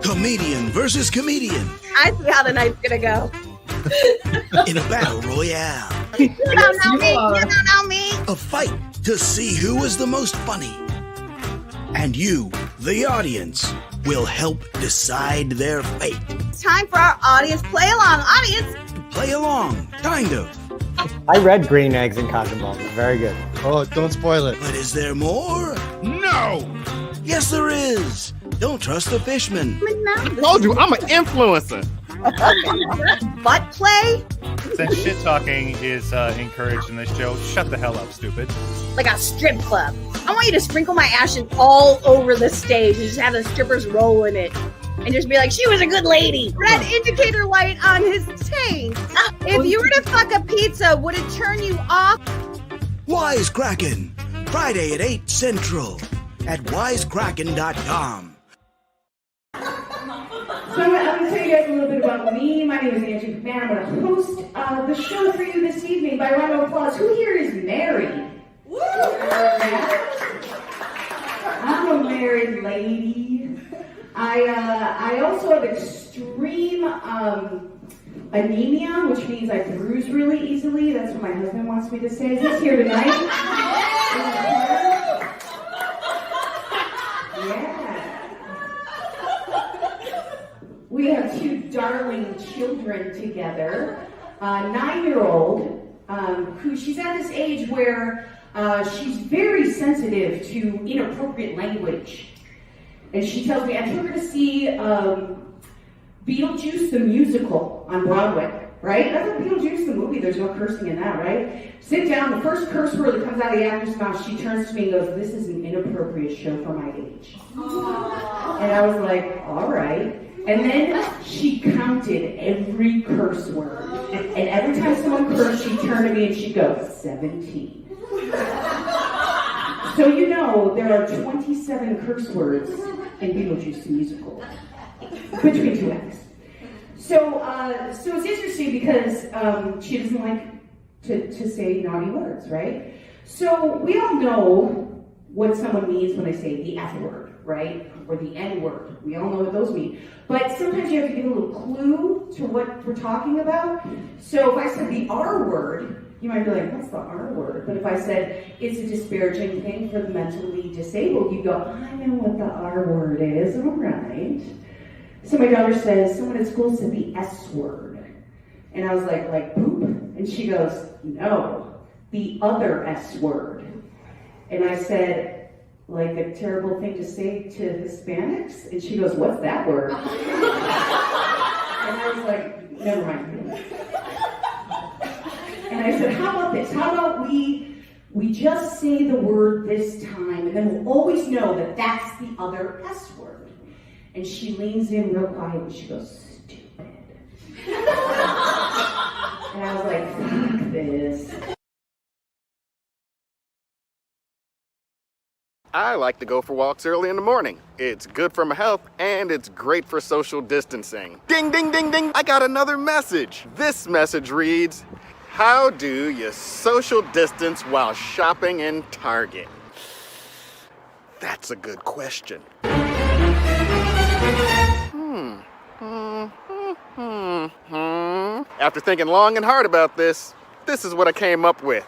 Comedian versus comedian. I see how the night's gonna go. In a battle royale. You don't know me. You don't know me. A fight to see who is the most funny. And you, the audience, will help decide their fate. It's time for our audience play along. Audience, Play along, kind of. I read Green Eggs and Cotton Balls. Very good. Oh, don't spoil it. But is there more? No! Yes, there is. Don't trust the fishman. I told you, I'm an influencer. butt play Since shit talking is encouraged in this show, shut the hell up, stupid. like a strip club. I want you to sprinkle my ashes all over the stage and just have the strippers roll in it. And just be like, she was a good lady. Red indicator light on his taint. If you were to fuck a pizza, would it turn you off? Wisecrackin'. Friday at 8 Central at wisecrackin.com. So I'm going to tell you guys a little bit about me. My name is Angie McMahon. I'm going to host the show for you this evening. By round of applause, who here is married? Woo! I'm a married lady. I also have extreme anemia, which means I bruise really easily. That's what my husband wants me to say. He's here tonight. Yeah. We have two darling children together. 9-year-old, who she's at this age where she's very sensitive to inappropriate language. And she tells me, I took her to see Beetlejuice the musical on Broadway, right? That's like Beetlejuice the movie, there's no cursing in that, right? Sit down, the first curse word that comes out of the actor's mouth, she turns to me and goes, this is an inappropriate show for my age. And I was like, all right. And then she counted every curse word. And every time someone cursed, she'd turn to me and she'd go, 17. So you know there are 27 curse words in Beetlejuice the musical, between two acts. So it's interesting because she doesn't like to say naughty words, right? So we all know what someone means when they say the F word, right? Or the N word. We all know what those mean. But sometimes you have to give a little clue to what we're talking about. So if I said the R word, you might be like, what's the R word? But if I said it's a disparaging thing for the mentally disabled, you go, I know what the R word is, all right. So my daughter says, someone at school said the S word. And I was like poop? And she goes, no, the other S word. And I said, like a terrible thing to say to Hispanics? And she goes, what's that word? And I was like, never mind. And I said, how about this? How about we just say the word this time, and then we'll always know that that's the other S word. And she leans in real quiet, and she goes, stupid. And I was like, fuck this. I like to go for walks early in the morning. It's good for my health, and it's great for social distancing. Ding, ding, ding, ding, I got another message. This message reads, how do you social distance while shopping in Target? That's a good question. After thinking long and hard about this is what I came up with.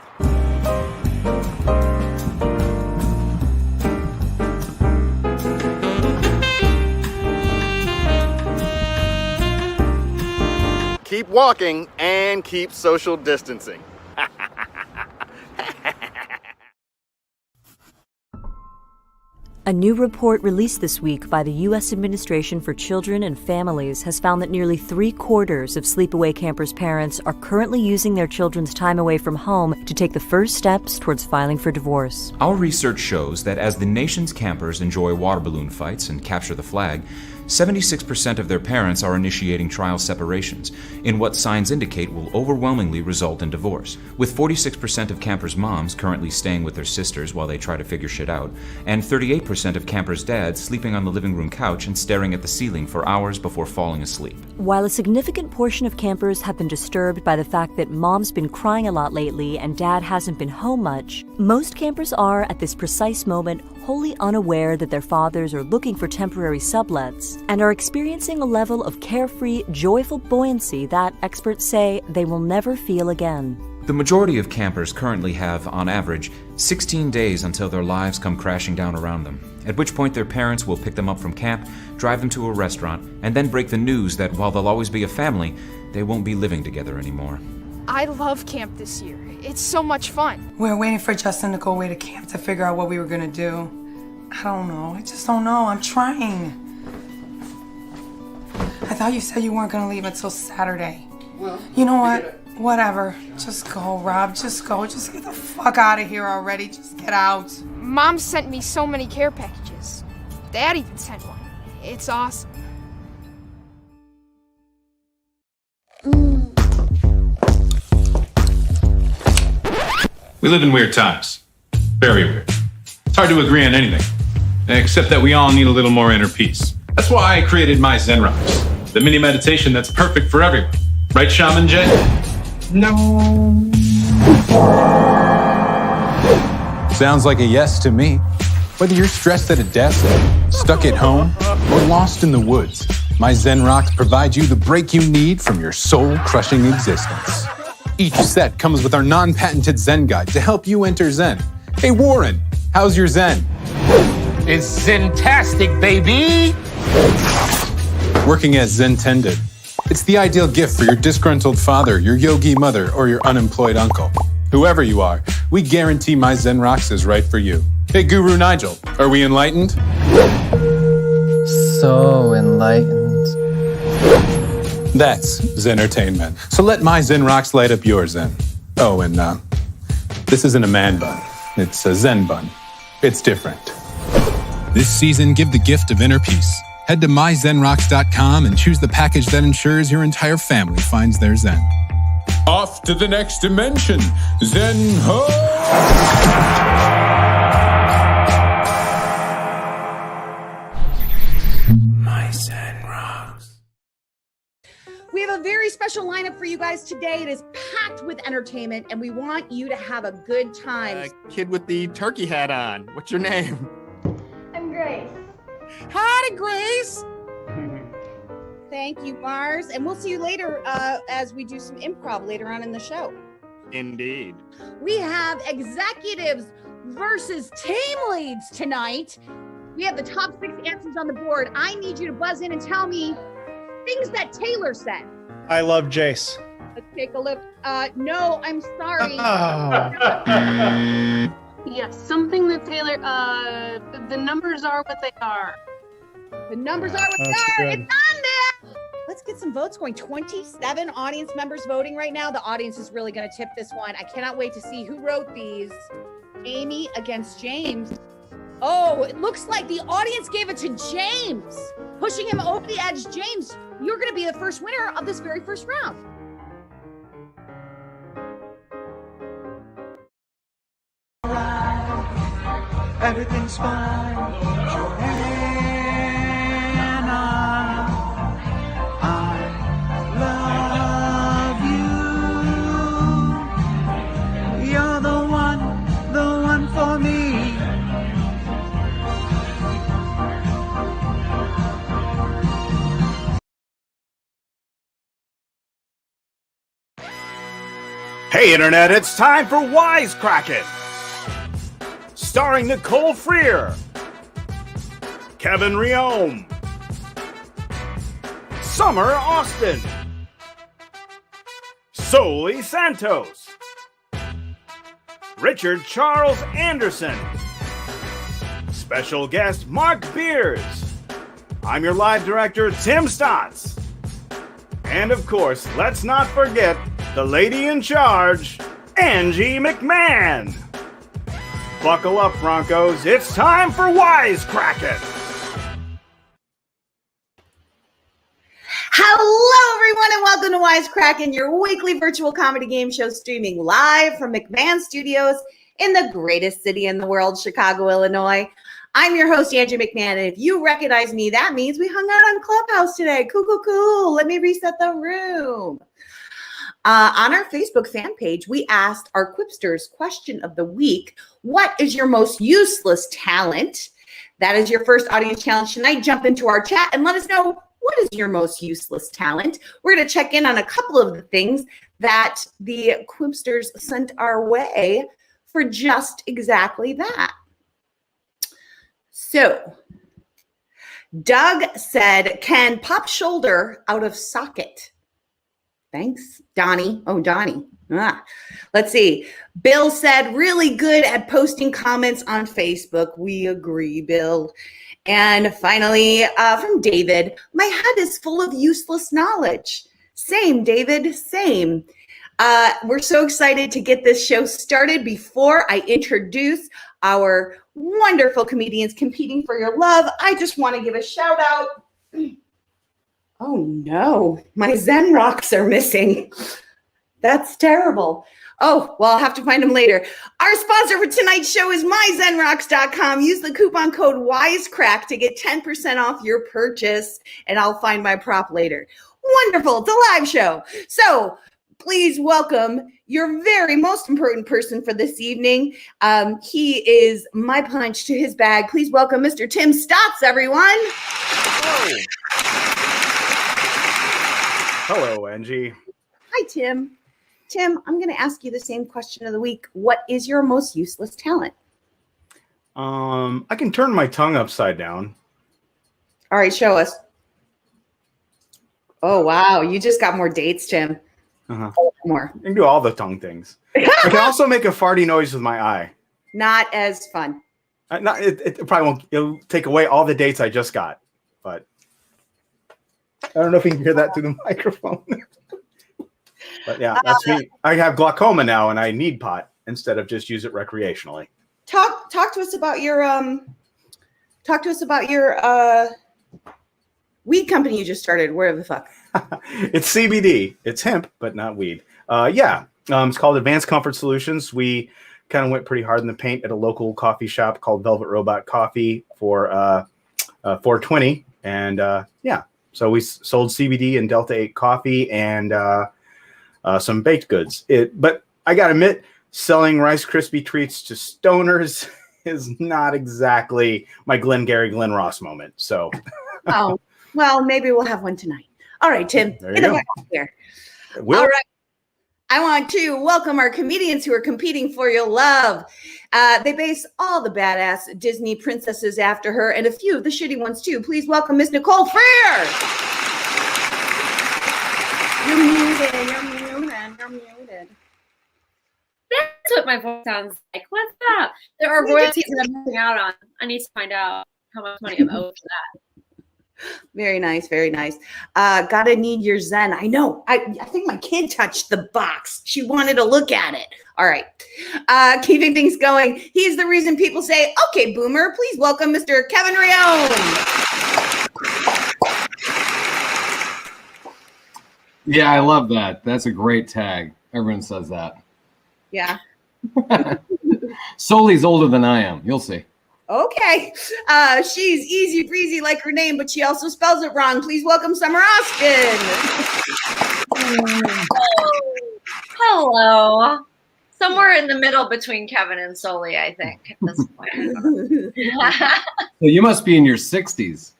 Keep walking and keep social distancing. A new report released this week by the U.S. Administration for Children and Families has found that nearly 3/4 of sleepaway campers' parents are currently using their children's time away from home to take the first steps towards filing for divorce. Our research shows that as the nation's campers enjoy water balloon fights and capture the flag, 76% of their parents are initiating trial separations, in what signs indicate will overwhelmingly result in divorce. With 46% of campers' moms currently staying with their sisters while they try to figure shit out, and 38% of campers' dads sleeping on the living room couch and staring at the ceiling for hours before falling asleep. While a significant portion of campers have been disturbed by the fact that mom's been crying a lot lately and dad hasn't been home much, most campers are, at this precise moment, wholly unaware that their fathers are looking for temporary sublets and are experiencing a level of carefree, joyful buoyancy that experts say they will never feel again. The majority of campers currently have, on average, 16 days until their lives come crashing down around them, at which point their parents will pick them up from camp, drive them to a restaurant, and then break the news that while they'll always be a family, they won't be living together anymore. I love camp this year. It's so much fun. We were waiting for Justin to go away to camp to figure out what we were gonna do. I don't know. I just don't know. I'm trying. I thought you said you weren't gonna leave until Saturday. Well, you know what? Whatever. Just go, Rob. Just go. Just get the fuck out of here already. Just get out. Mom sent me so many care packages. Dad even sent one. It's awesome. We live in weird times. Very weird. It's hard to agree on anything, except that we all need a little more inner peace. That's why I created my Zen Rocks, the mini meditation that's perfect for everyone. Right, Shaman Jay? No. Sounds like a yes to me. Whether you're stressed at a desk, stuck at home, or lost in the woods, my Zen Rocks provide you the break you need from your soul-crushing existence. Each set comes with our non-patented Zen guide to help you enter Zen. Hey Warren, how's your Zen? It's Zen-tastic, baby! Working as Zentended. It's the ideal gift for your disgruntled father, your yogi mother, or your unemployed uncle. Whoever you are, we guarantee my Zen Rocks is right for you. Hey Guru Nigel, are we enlightened? So enlightened. That's Zentertainment. So let my Zen Rocks light up your Zen. Oh, and this isn't a man bun. It's a Zen bun. It's different. This season, give the gift of inner peace. Head to myzenrocks.com and choose the package that ensures your entire family finds their Zen. Off to the next dimension. Zen ho! My Zen Rocks. We have a very special lineup for you guys today. It is packed with entertainment, and we want you to have a good time. Kid with the turkey hat on. What's your name? I'm Grace. Howdy, Grace. Thank you, Mars. And we'll see you later as we do some improv later on in the show. Indeed. We have executives versus team leads tonight. We have the top 6 answers on the board. I need you to buzz in and tell me things that Taylor said. I love Jace. Let's take a look. No, I'm sorry. Yes, something that Taylor, the numbers are what they are. The numbers are what they are. It's on there. Let's get some votes going. 27 audience members voting right now. The audience is really going to tip this one. I cannot wait to see who wrote these. Amy against James. Oh, it looks like the audience gave it to James, pushing him over the edge. James, you're going to be the first winner of this very first round. Everything's fine. Joanna, I love you. You're the one for me. Hey Internet, it's time for Wisecrackin'! Starring Nicole Freer, Kevin Riome, Summer Austin, Soli Santos, Richard Charles Anderson, special guest Mark Beers. I'm your live director, Tim Stotts. And of course, let's not forget the lady in charge, Angie McMahon. Buckle up, Broncos. It's time for Wisecrackin'. Hello, everyone, and welcome to Wisecrackin', your weekly virtual comedy game show streaming live from McMahon Studios in the greatest city in the world, Chicago, Illinois. I'm your host, Angie McMahon, and if you recognize me, that means we hung out on Clubhouse today. Cool. Let me reset the room. On our Facebook fan page, we asked our Quipsters question of the week, What is your most useless talent? That is your first audience challenge tonight. Jump into our chat and let us know, what is your most useless talent? We're going to check in on a couple of the things that the Quipsters sent our way for just exactly that. So, Doug said, can pop shoulder out of socket. Thanks, Donnie. Oh, Donnie. Let's see. Bill said, really good at posting comments on Facebook. We agree, Bill. And finally, from David, my head is full of useless knowledge. Same, David, same. We're so excited to get this show started. Before I introduce our wonderful comedians competing for your love, I just want to give a shout out. Oh no, my Zen rocks are missing. That's terrible. Oh, well, I'll have to find them later. Our sponsor for tonight's show is myzenrocks.com. Use the coupon code WISECRACK to get 10% off your purchase, and I'll find my prop later. Wonderful. It's a live show. So please welcome your very most important person for this evening. He is my punch to his bag. Please welcome Mr. Tim Stotts, everyone. Hello, Angie. Hi, Tim. Tim, I'm going to ask you the same question of the week. What is your most useless talent? I can turn my tongue upside down. All right, show us. Oh, wow. You just got more dates, Tim. More. I can do all the tongue things. I can also make a farty noise with my eye. Not as fun. It probably won't. It'll take away all the dates I just got. But I don't know if you can hear that through the microphone. But yeah, that's me. I have glaucoma now, and I need pot instead of just use it recreationally. Talk to us about your weed company you just started. Where the fuck? It's CBD. It's hemp, but not weed. It's called Advanced Comfort Solutions. We kind of went pretty hard in the paint at a local coffee shop called Velvet Robot Coffee for $4.20, and so we sold CBD and Delta 8 coffee and some baked goods. But I gotta admit, selling Rice Krispie treats to stoners is not exactly my Glengarry Glen Ross moment. So, oh well, maybe we'll have one tonight. All right, Tim. There you go. Here. Will. All right. I want to welcome our comedians who are competing for your love. They base all the badass Disney princesses after her, and a few of the shitty ones too. Please welcome Miss Nicole Freer. You're muted. That's what my voice sounds like. What's up? There are royalties that I'm missing out on. I need to find out how much money I'm owed for that. Very nice, very nice. Gotta need your Zen. I know. I think my kid touched the box. She wanted to look at it. All right. Keeping things going. He's the reason people say, okay, boomer. Please welcome Mr. Kevin Rione. Yeah, I love that. That's a great tag. Everyone says that. Yeah. Soli's older than I am. You'll see. Okay. She's easy breezy like her name, but she also spells it wrong. Please welcome Summer Austin. Hello. Somewhere in the middle between Kevin and Soli, I think, at this point. So you must be in your 60s.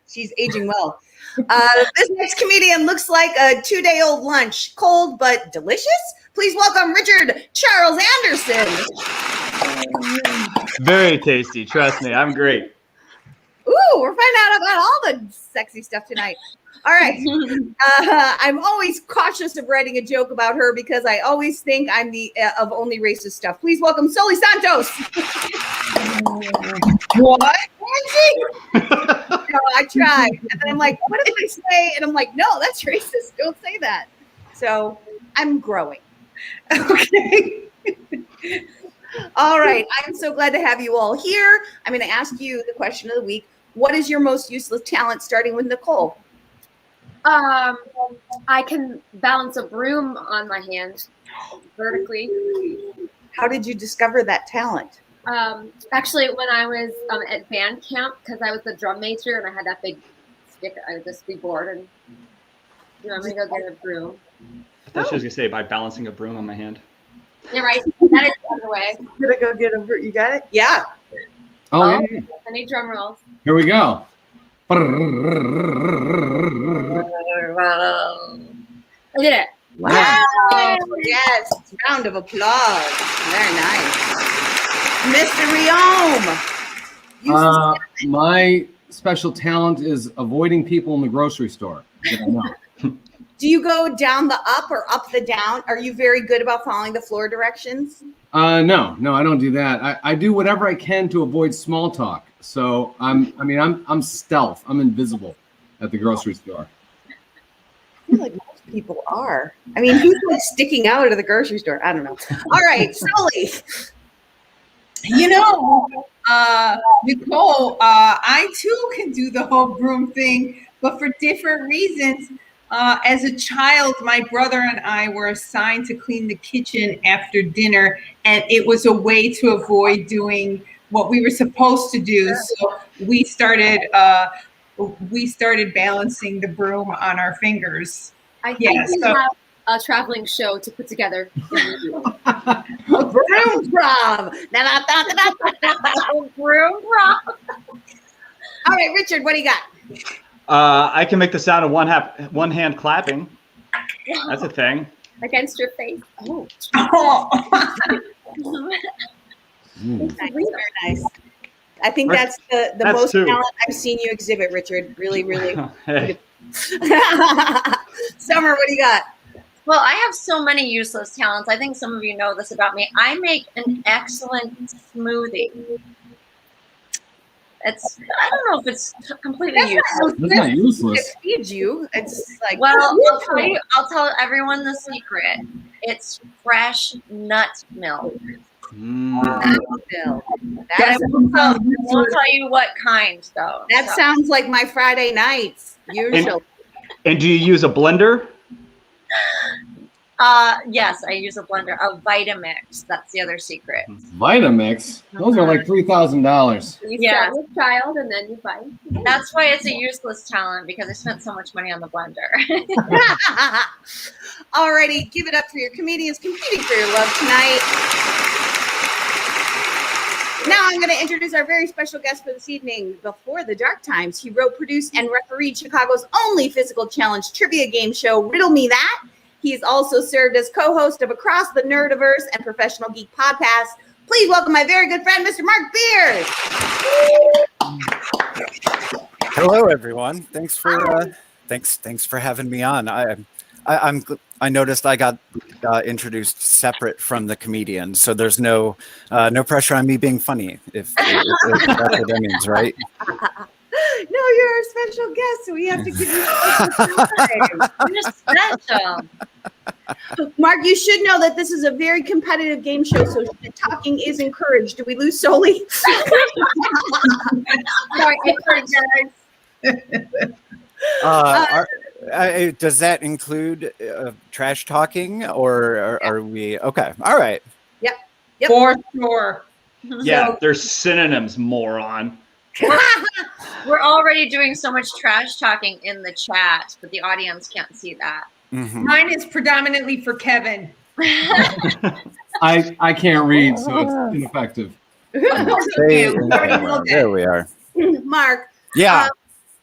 She's aging well. This next comedian looks like a 2-day-old lunch. Cold but delicious? Please welcome Richard Charles Anderson. Very tasty. Trust me, I'm great. Ooh, we're finding out about all the sexy stuff tonight. All right. I'm always cautious of writing a joke about her because I always think I'm the of only racist stuff. Please welcome Soli Santos. What? No, I tried. And then I'm like, what did I say? And I'm like, no, that's racist. Don't say that. So I'm growing. Okay. All right. I'm so glad to have you all here. I'm going to ask you the question of the week. What is your most useless talent, starting with Nicole? I can balance a broom on my hand vertically. How did you discover that talent? Actually, when I was at band camp, because I was the drum major and I had that big stick, I would just be bored and I'm gonna go get a broom. I thought she was gonna say by balancing a broom on my hand. You're right. That is the other way. Gonna go get a. You got it? Yeah. Oh, yeah. I need drum rolls. Here we go. I did it. Wow. Yes. Round of applause. Very nice. Mr. Riom. My special talent is avoiding people in the grocery store. Do you go down the up or up the down? Are you very good about following the floor directions? No, I don't do that. I do whatever I can to avoid small talk. So I'm stealth. I'm invisible at the grocery store. I feel like most people are. I mean, who's like sticking out of the grocery store? I don't know. All right, Sully. Nicole, I too can do the whole broom thing, but for different reasons. As a child, my brother and I were assigned to clean the kitchen after dinner, and it was a way to avoid doing what we were supposed to do. So we started balancing the broom on our fingers. I think we have a traveling show to put together. A broom prom. Broom prom. All right, Richard, what do you got? I can make the sound of one hand clapping. That's a thing. Against your face. Oh. Very nice. I think that's the most talent I've seen you exhibit, Richard. Really, really. Hey. Summer, what do you got? Well, I have so many useless talents. I think some of you know this about me. I make an excellent smoothie. I don't know if it's completely useless. It's not useless. It feeds you. It's like, well, I'll tell everyone the secret. It's fresh nut milk. Nut milk. I won't tell you what kind, though. That sounds like my Friday nights, usually. And do you use a blender? Yes, I use a blender. A Vitamix. That's the other secret. Vitamix? Those are like $3,000. You start with child and then you fight. That's why it's a useless talent, because I spent so much money on the blender. Alrighty, give it up for your comedians competing for your love tonight. Now I'm going to introduce our very special guest for this evening. Before the dark times, he wrote, produced, and refereed Chicago's only physical challenge trivia game show, Riddle Me That. He's also served as co-host of Across the Nerdiverse and Professional Geek Podcast. Please welcome my very good friend, Mr. Mark Beers. Hello, everyone. Thanks for having me on. I noticed I got introduced separate from the comedian, so there's no pressure on me being funny. If that's what that means, right? No, you're our special guest, so we have to give you time. You're special. Mark, you should know that this is a very competitive game show, so talking is encouraged. Do we lose Soli? Sorry, does that include trash talking, or are we okay? All right. Yep. For sure. Yeah, there's synonyms, moron. We're already doing so much trash talking in the chat, but the audience can't see that. Mm-hmm. Mine is predominantly for Kevin. I can't read, so it's ineffective. There we are. Mark. Yeah.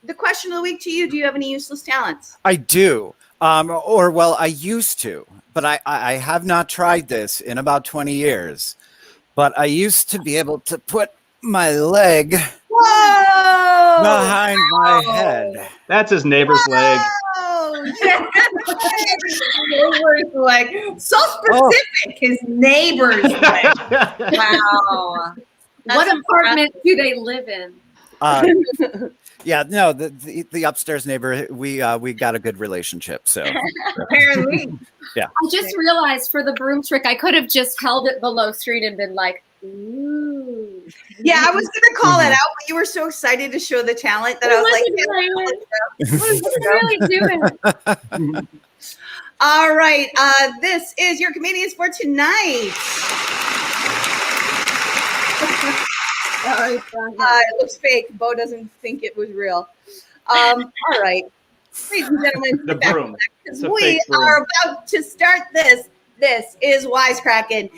The question of the week to you: do you have any useless talents? I do. I used to, but I have not tried this in about 20 years. But I used to be able to put my leg behind my head. That's his neighbor's leg. Neighbor's leg. So specific. His neighbor's leg. Wow. What apartment do they live in? Yeah, no, the upstairs neighbor, we got a good relationship. So apparently, yeah. I just realized for the broom trick, I could have just held it below street and been like, ooh. Yeah, I was gonna call that out, but you were so excited to show the talent that I was like, what are you really doing? All right, this is your comedians for tonight. It looks fake. Bo doesn't think it was real. All right, ladies and gentlemen, the broom. We are about to start this This is Wisecrackin'.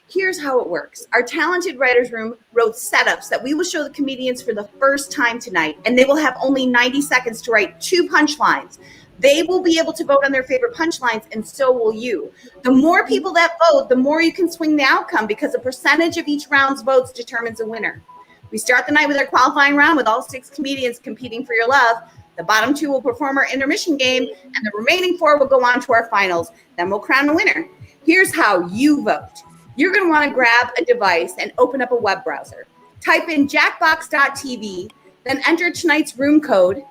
Here's how it works. Our talented writers room wrote setups that we will show the comedians for the first time tonight, and they will have only 90 seconds to write 2 punchlines. They will be able to vote on their favorite punchlines, and so will you. The more people that vote, the more you can swing the outcome, because a percentage of each round's votes determines a winner. We start the night with our qualifying round with all 6 comedians competing for your love. The bottom 2 will perform our intermission game, and the remaining 4 will go on to our finals. Then we'll crown a winner. Here's how you vote. You're going to want to grab a device and open up a web browser. Type in jackbox.tv, then enter tonight's room code,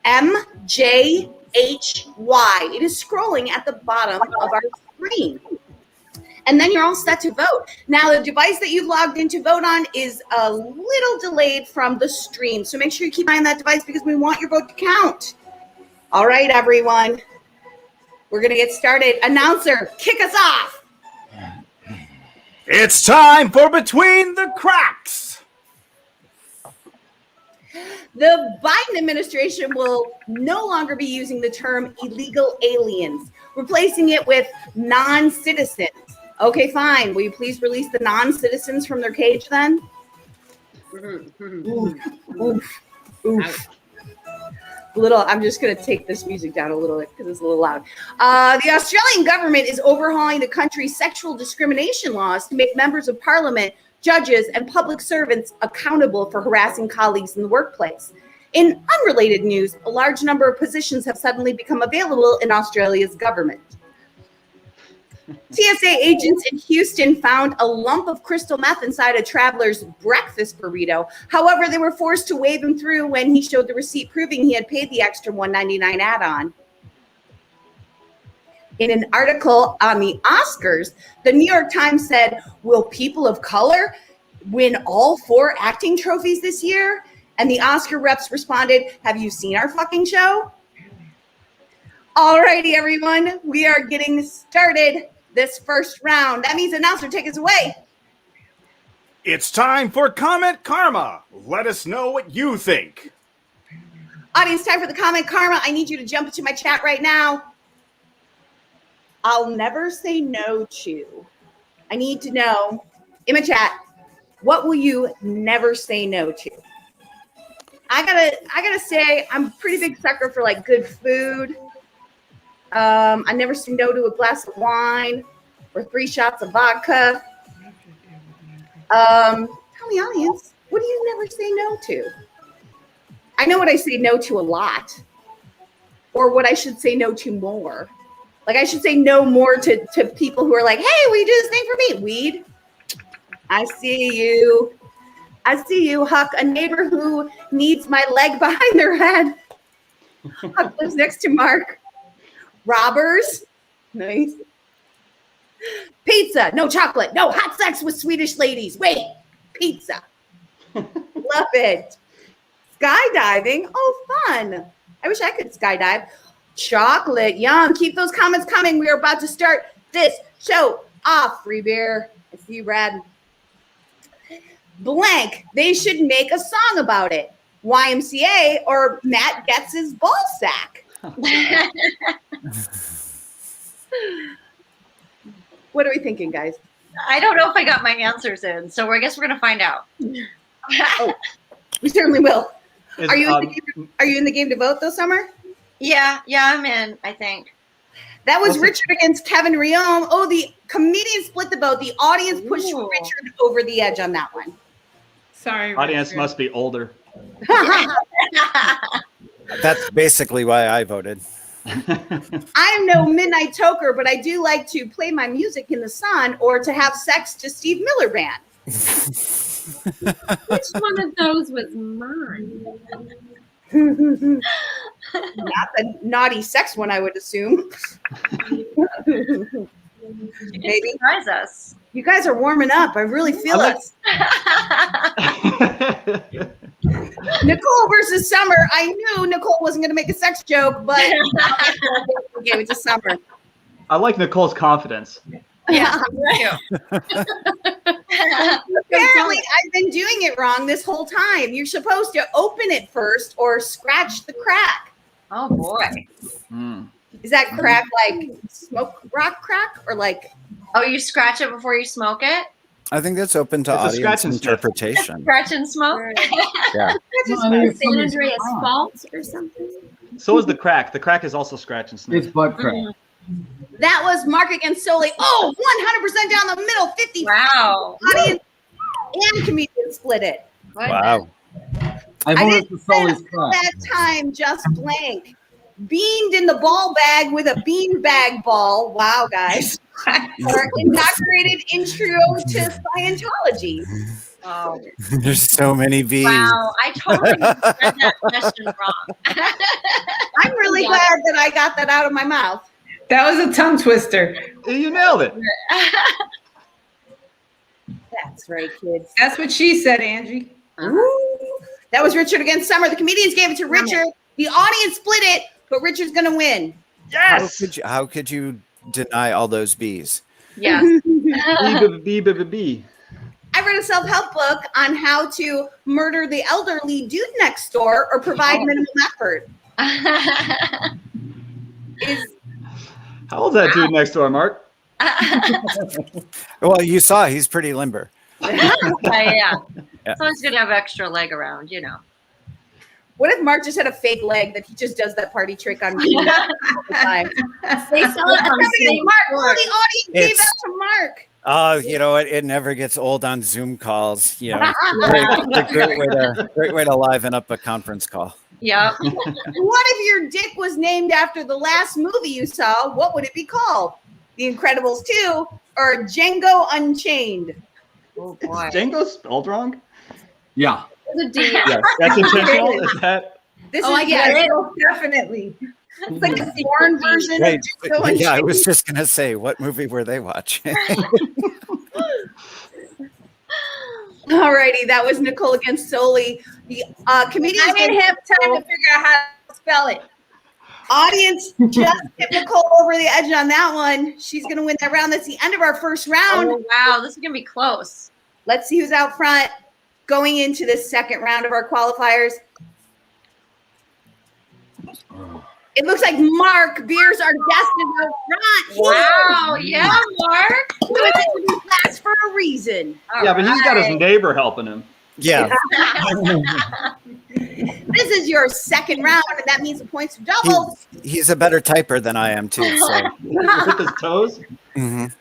MJHY. It is scrolling at the bottom of our screen. And then you're all set to vote. Now, the device that you've logged in to vote on is a little delayed from the stream, so make sure you keep an eye on that device because we want your vote to count. All right, everyone. We're going to get started. Announcer, kick us off. It's time for Between the Cracks. The Biden administration will no longer be using the term illegal aliens, replacing it with non-citizens. Okay, fine. Will you please release the non-citizens from their cage then? Oof. I'm just going to take this music down a little bit because it's a little loud. The Australian government is overhauling the country's sexual discrimination laws to make members of parliament, judges, and public servants accountable for harassing colleagues in the workplace. In unrelated news, a large number of positions have suddenly become available in Australia's government. TSA agents in Houston found a lump of crystal meth inside a traveler's breakfast burrito. However, they were forced to wave him through when he showed the receipt proving he had paid the extra $1.99 add-on. In an article on the Oscars, the New York Times said, "Will people of color win all 4 acting trophies this year?" And the Oscar reps responded, "Have you seen our fucking show?" All righty, everyone. We are getting started this first round. That means announcer, take us away. It's time for Comment Karma. Let us know what you think. Audience, time for the Comment Karma. I need you to jump into my chat right now. I'll never say no to. I need to know in my chat, what will you never say no to? I gotta say, I'm a pretty big sucker for like good food. I never say no to a glass of wine or 3 shots of vodka. Tell me, audience, what do you never say no to? I know what I say no to a lot, or what I should say no to more. Like I should say no more to people who are like, "Hey, will you do this thing for me?" Weed. I see you. Huck, a neighbor who needs my leg behind their head. Huck lives next to Mark. Robbers. Nice. Pizza. No chocolate. No hot sex with Swedish ladies. Wait. Pizza. Love it. Skydiving. Oh, fun. I wish I could skydive. Chocolate. Yum. Keep those comments coming. We are about to start this show off. Free beer. I see you, Brad. Blank. They should make a song about it. YMCA or Matt Getz's ball sack. What are we thinking, guys? I don't know if I got my answers in, so I guess we're gonna find out. Oh, we certainly will. Are you in the game to vote though, Summer? Yeah, I'm in, I think. That was Richard against Kevin Riom. Oh, the comedian split the vote. The audience pushed Richard over the edge on that one. Sorry, Audience must be older. That's basically why I voted. I am no midnight toker, but I do like to play my music in the sun or to have sex to Steve Miller Band. Which one of those was mine? Not the naughty sex one, I would assume. Maybe surprise us. You guys are warming up. I really feel it. Nicole versus Summer. I knew Nicole wasn't going to make a sex joke, but we gave it to Summer. I like Nicole's confidence. Yeah. Apparently, I've been doing it wrong this whole time. You're supposed to open it first or scratch the crack. Oh boy. Is that crack like smoke rock crack or like? Oh, you scratch it before you smoke it? I think that's open to It's a audience scratch and sniff. interpretation. Scratch and smoke? Yeah. San Andreas Fault or something? So is the crack. The crack is also scratch and sniff. It's butt crack. That was Mark against Soli. Oh, 100% down the middle, 50. Wow. Audience and comedian split it. Wow. I I voted didn't for Sully's spend crack. that time just blank. Beamed in the ball bag with a bean bag ball. Wow, guys. Or inaugurated intro to Scientology. Oh. There's so many B's. Wow, I totally read that question wrong. I'm really Yeah. glad that I got that out of my mouth. That was a tongue twister. You nailed it. That's right, kids. That's what she said, Angie. Ooh. That was Richard against Summer. The comedians gave it to Richard. The audience split it, but Richard's gonna win. How could you deny all those B's? Yeah. B. I read a self-help book on how to murder the elderly dude next door or provide minimum effort. How old's that dude next door, Mark? Well, you saw he's pretty limber. Yeah. Yeah. Someone's gonna have extra leg around, you know. What if Mark just had a fake leg that he just does that party trick on me all the time? They sell it on Somebody- Mark, oh, the audience gave It's- that to Mark. Oh, you know what? It never gets old on Zoom calls. You know, it's a great way to liven up a conference call. Yep. What if your dick was named after the last movie you saw? What would it be called? The Incredibles 2 or Django Unchained? Oh boy. Django spelled wrong? Yeah. The D. Yes, that's intentional. Is that? This Oh, I is get it. Definitely. It's like a foreign version Right. of Django Unchained. Yeah, I was just gonna say, what movie were they watching? Alrighty, that was Nicole against Soli. The comedians I didn't have time to figure out how to spell it. audience just hit Nicole over the edge on that one. She's gonna win that round. That's the end of our first round. Oh, wow, this is gonna be close. Let's see who's out front going into the second round of our qualifiers. It looks like Mark Beers, our guest, is out front. Wow, yeah, Mark. He was in class for a reason. Yeah, but he's got his neighbor helping him. Yeah. This is your second round, and that means the points are doubled. He's a better typer than I am too. So. With his toes? Mhm.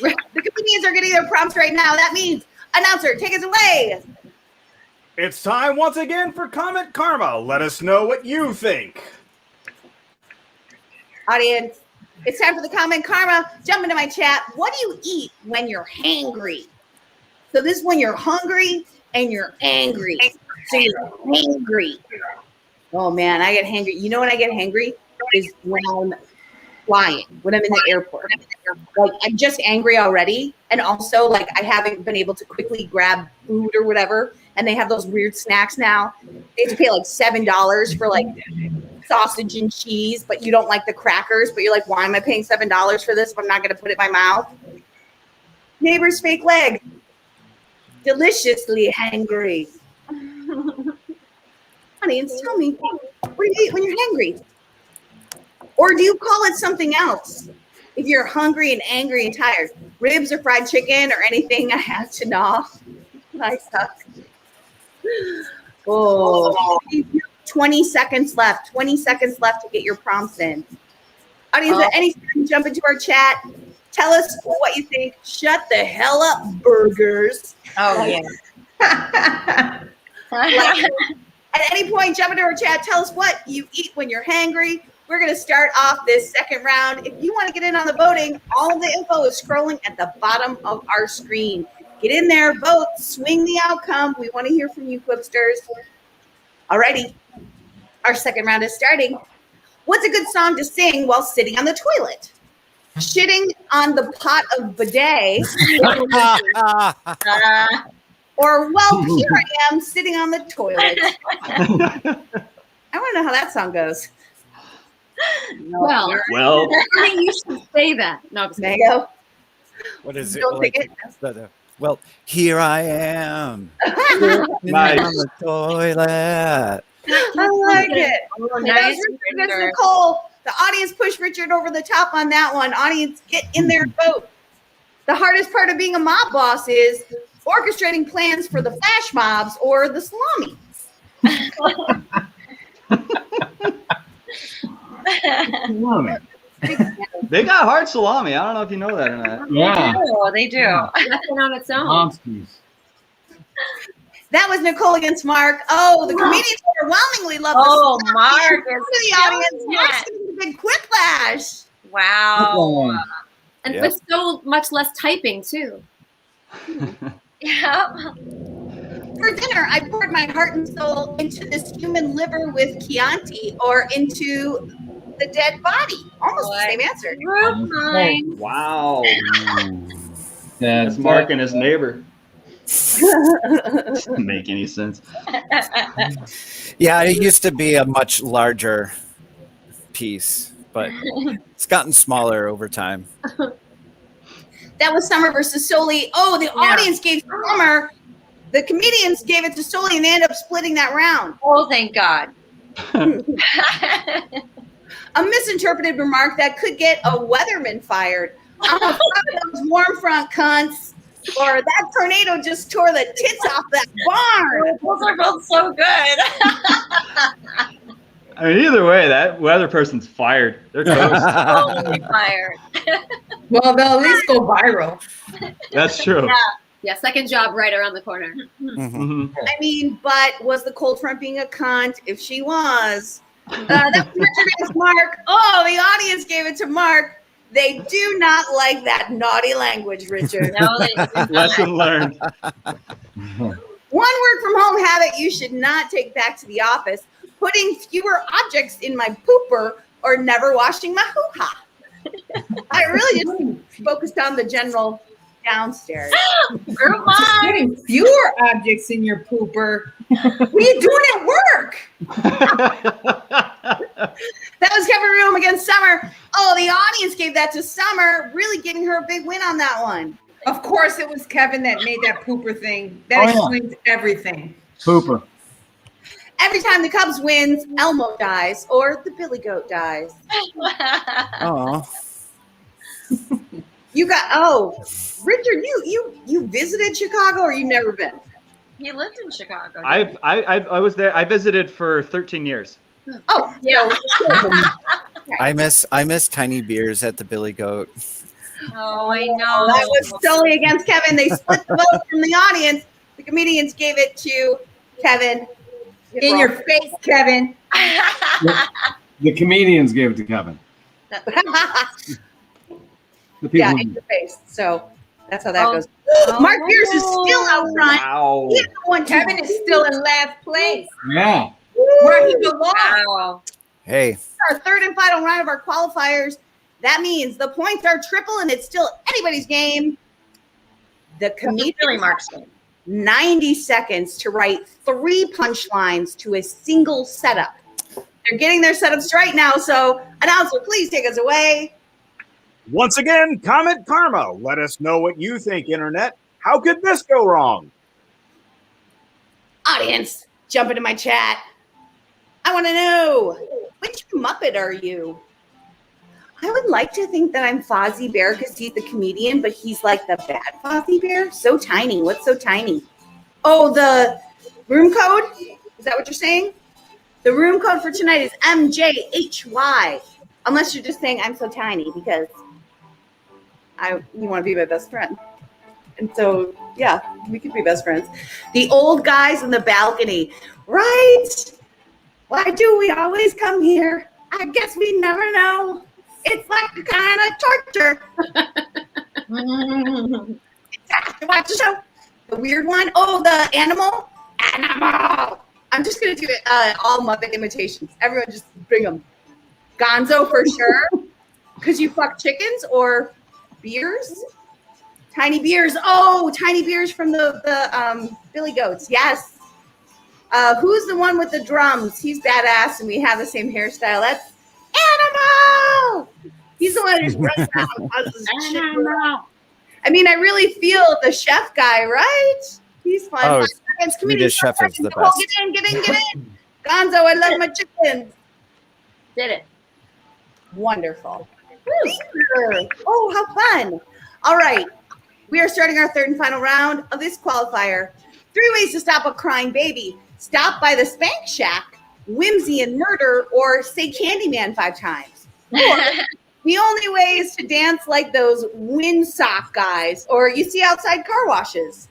The comedians are getting their prompts right now. That means, announcer, take us away. It's time once again for Comment Karma. Let us know what you think. Audience, it's time for the comment karma. Jump into my chat. What do you eat when you're hangry? So this is when you're hungry and you're angry. So you're hangry. Oh man, I get hangry. You know when I get hangry is when I'm flying, when I'm in the airport. Like I'm just angry already. And also like I haven't been able to quickly grab food or whatever. And they have those weird snacks now. They have to pay like $7 for like sausage and cheese, but you don't like the crackers, but you're like, why am I paying $7 for this if I'm not going to put it in my mouth? Neighbor's fake leg. Deliciously hangry. Audience, tell me, what do you eat when you're hangry? Or do you call it something else? If you're hungry and angry and tired, ribs or fried chicken or anything I have to gnaw. I suck. Oh, 20 seconds left. 20 seconds left to get your prompts in. Audience, at any time, jump into our chat. Tell us what you think. Shut the hell up, burgers. Oh, yeah. At any point, jump into our chat. Tell us what you eat when you're hangry. We're going to start off this second round. If you want to get in on the voting, all of the info is scrolling at the bottom of our screen. Get in there, vote, swing the outcome. We want to hear from you, Quipsters. Alrighty, our second round is starting. What's a good song to sing while sitting on the toilet? Shitting on the pot of bidet. Or, well, here I am sitting on the toilet. I want to know how that song goes. Well, I think you should say that. No, I'm just kidding. Mango. What is it? Don't like, take it. Well, here I am. Nice. On the toilet. I like it. Oh, And nice. that was Nicole. The audience pushed Richard over the top on that one. Audience, get in there and vote. The hardest part of being a mob boss is orchestrating plans for the flash mobs or the salami. They got hard salami. I don't know if you know that or not. Yeah. They do. Nothing on its own. Monsters. That was Nicole against Mark. Oh, the comedians overwhelmingly love this. Oh, Mark is the audience. Mark's getting a big quiplash. Wow. And Yep. with so much less typing, too. Yeah. For dinner, I poured my heart and soul into this human liver with Chianti or into the dead body. Almost the same answer. Wow. That's That's Mark and his neighbor. Doesn't make any sense. Yeah, it used to be a much larger piece, but it's gotten smaller over time. That was Summer versus Soli. Oh, the audience gave Summer. The comedians gave it to Soli, and they ended up splitting that round. Oh, thank God. A misinterpreted remark that could get a weatherman fired. I'm a those warm front cunts. Or that tornado just tore the tits off that barn. Those are both so good. I mean, either way, that weather person's fired. They're toast. Totally fired. Well, they'll at least go viral. That's true. Yeah, second job right around the corner. Mhm. I mean, but was the cold front being a cunt? If she was. That was Richard against Mark. Oh, the audience gave it to Mark. They do not like that naughty language, Richard. No, they do not. Lesson learned. One work from home habit you should not take back to the office: putting fewer objects in my pooper or never washing my hoo-ha. I really just focused on the general downstairs. Girl, Just getting fewer objects in your pooper. What are you doing at work? That was Kevin Room against Summer. Oh, the audience gave that to Summer, really giving her a big win on that one. Of course, it was Kevin that made that pooper thing. That explains everything. Pooper. Every time the Cubs wins, Elmo dies or the Billy Goat dies. Oh. You got Richard, you visited Chicago or you never been? He lived in Chicago. I was there. I visited for 13 years. Oh, yeah. I miss tiny beers at the Billy Goat. Oh, I know. That was solely against Kevin. They split the vote from the audience. The comedians gave it to Kevin. In your face, Kevin. The comedians gave it to Kevin. The people Yeah, in your face. So that's how that goes. Mark Pierce is still out front. Wow. He's the one. Kevin is still in last place. Yeah. Where he belongs. Wow. Hey. Our third and final round of our qualifiers. That means the points are triple and it's still anybody's game. The comedian really Mark's game. 90 seconds to write 3 punchlines to a single setup. They're getting their setups right now, so announcer, please take us away. Once again, comment karma. Let us know what you think, Internet. How could this go wrong? Audience, jump into my chat. I want to know, which Muppet are you? I would like to think that I'm Fozzie Bear because he's the comedian, but he's like the bad Fozzie Bear. So tiny. What's so tiny? Oh, the room code? Is that what you're saying? The room code for tonight is MJHY. Unless you're just saying I'm so tiny because you want to be my best friend. And so, yeah, we could be best friends. The old guys in the balcony. Right? Why do we always come here? I guess we never know. It's like a kind of torture. Watch the show. The weird one. Oh, the animal. Animal. I'm just going to do it all Muppet imitations. Everyone just bring them. Gonzo for sure. Because you fuck chickens or beers. Tiny beers. Oh, tiny beers from the Billy Goats. Yes. Who's the one with the drums? He's badass and we have the same hairstyle. That's Animal! He's the one who just runs out and causes shit. I mean, I really feel the chef guy, right? He's fun. Oh, 5 seconds. Swedish chef is the Nicole, best. Get in. Gonzo, I love my chickens. Did it. Wonderful. Oh, how fun. All right. We are starting our third and final round of this qualifier. 3 ways to stop a crying baby. Stop by the spank shack, whimsy and murder, or say Candyman 5 times. Or the only way is to dance like those windsock guys, or you see outside car washes.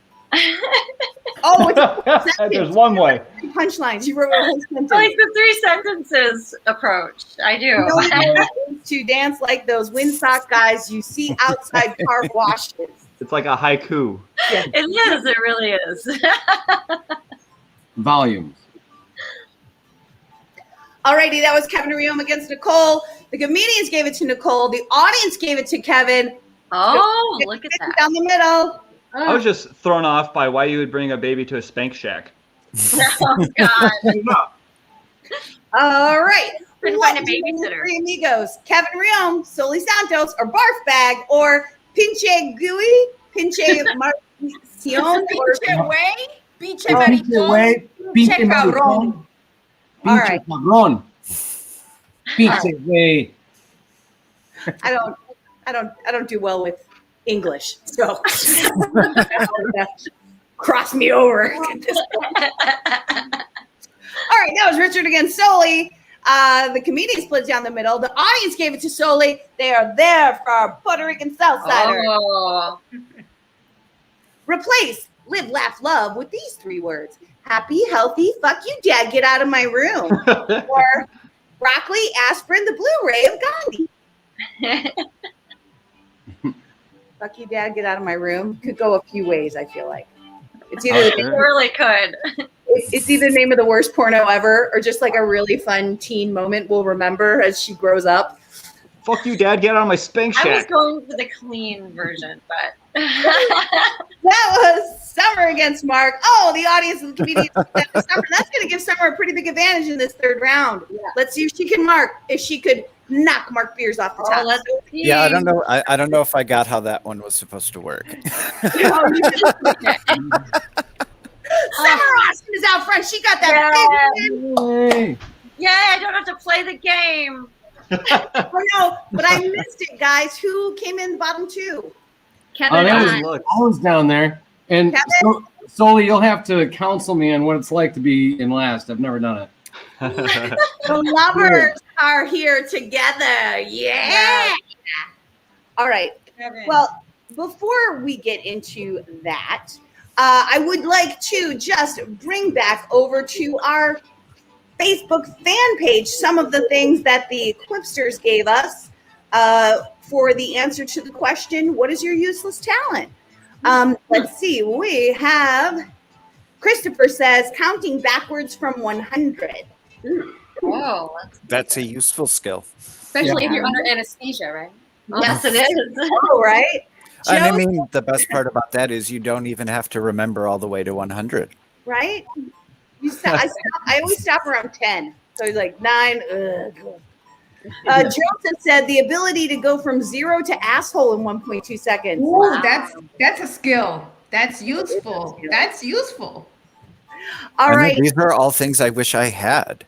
There's one way. Punchlines. You wrote a whole sentence. I like the 3 sentences approach. I do. The only way is to dance like those windsock guys you see outside car washes. It's like a haiku. Yeah. It is. It really is. Volumes. Alrighty, that was Kevin and Riom against Nicole. The comedians gave it to Nicole. The audience gave it to Kevin. Oh, look at that. Down the middle. I was just thrown off by why you would bring a baby to a spank shack. Oh, God. All right. Couldn't find a babysitter. 3 amigos. Kevin Riom, Soli Santos, or Barf Bag, or Pinche Gooey, Pinche Marcion, Pinche Way, Pinche Pinche Way, Pinche Maricón, All right. Pinche Cabrón, Pinche Way. I don't do well with English, so cross me over at this point. All right, that was Richard against Soli. The comedian split down the middle. The audience gave it to Soli. They are there for our Puerto Rican Southsider. Oh. Replace live, laugh, love with these 3 words. Happy, healthy, fuck you, dad, get out of my room. Or broccoli, aspirin, the Blu-ray of Gandhi. Fuck you, dad, get out of my room. Could go a few ways, I feel like. It's either It really could. it's either the name of the worst porno ever or just like a really fun teen moment we'll remember as she grows up. Fuck you, Dad. Get out of my spank I was shack. going for the clean version, but That was Summer against Mark. Oh, the audience and the comedians. Summer. That's going to give Summer a pretty big advantage in this 3rd round. Yeah. Let's see if she can knock Mark Beers off the top. let's see. Yeah, I don't know. I don't know if I got how that one was supposed to work. Summer Austin is out front. She got that big win. Yay, I don't have to play the game. Oh, no, but I missed it, guys. Who came in bottom 2? Kevin I was down there. And Soli, you'll have to counsel me on what it's like to be in last. I've never done it. The lovers are here together. Yeah. All right. Well, before we get into that, I would like to just bring back over to our Facebook fan page some of the things that the Quipsters gave us for the answer to the question, what is your useless talent? Let's see. We have Christopher says counting backwards from 100. Oh, That's a useful skill. especially if you're under anesthesia, right? Yes, it is. Oh, right. And I Joe- mean, the best part about that is you don't even have to remember all the way to 100. Right? I always stop around 10. So he's like 9. Joseph said the ability to go from 0 to asshole in 1.2 seconds. Ooh, Wow. that's a skill. That's useful. That's useful. All I know right. these are all things I wish I had.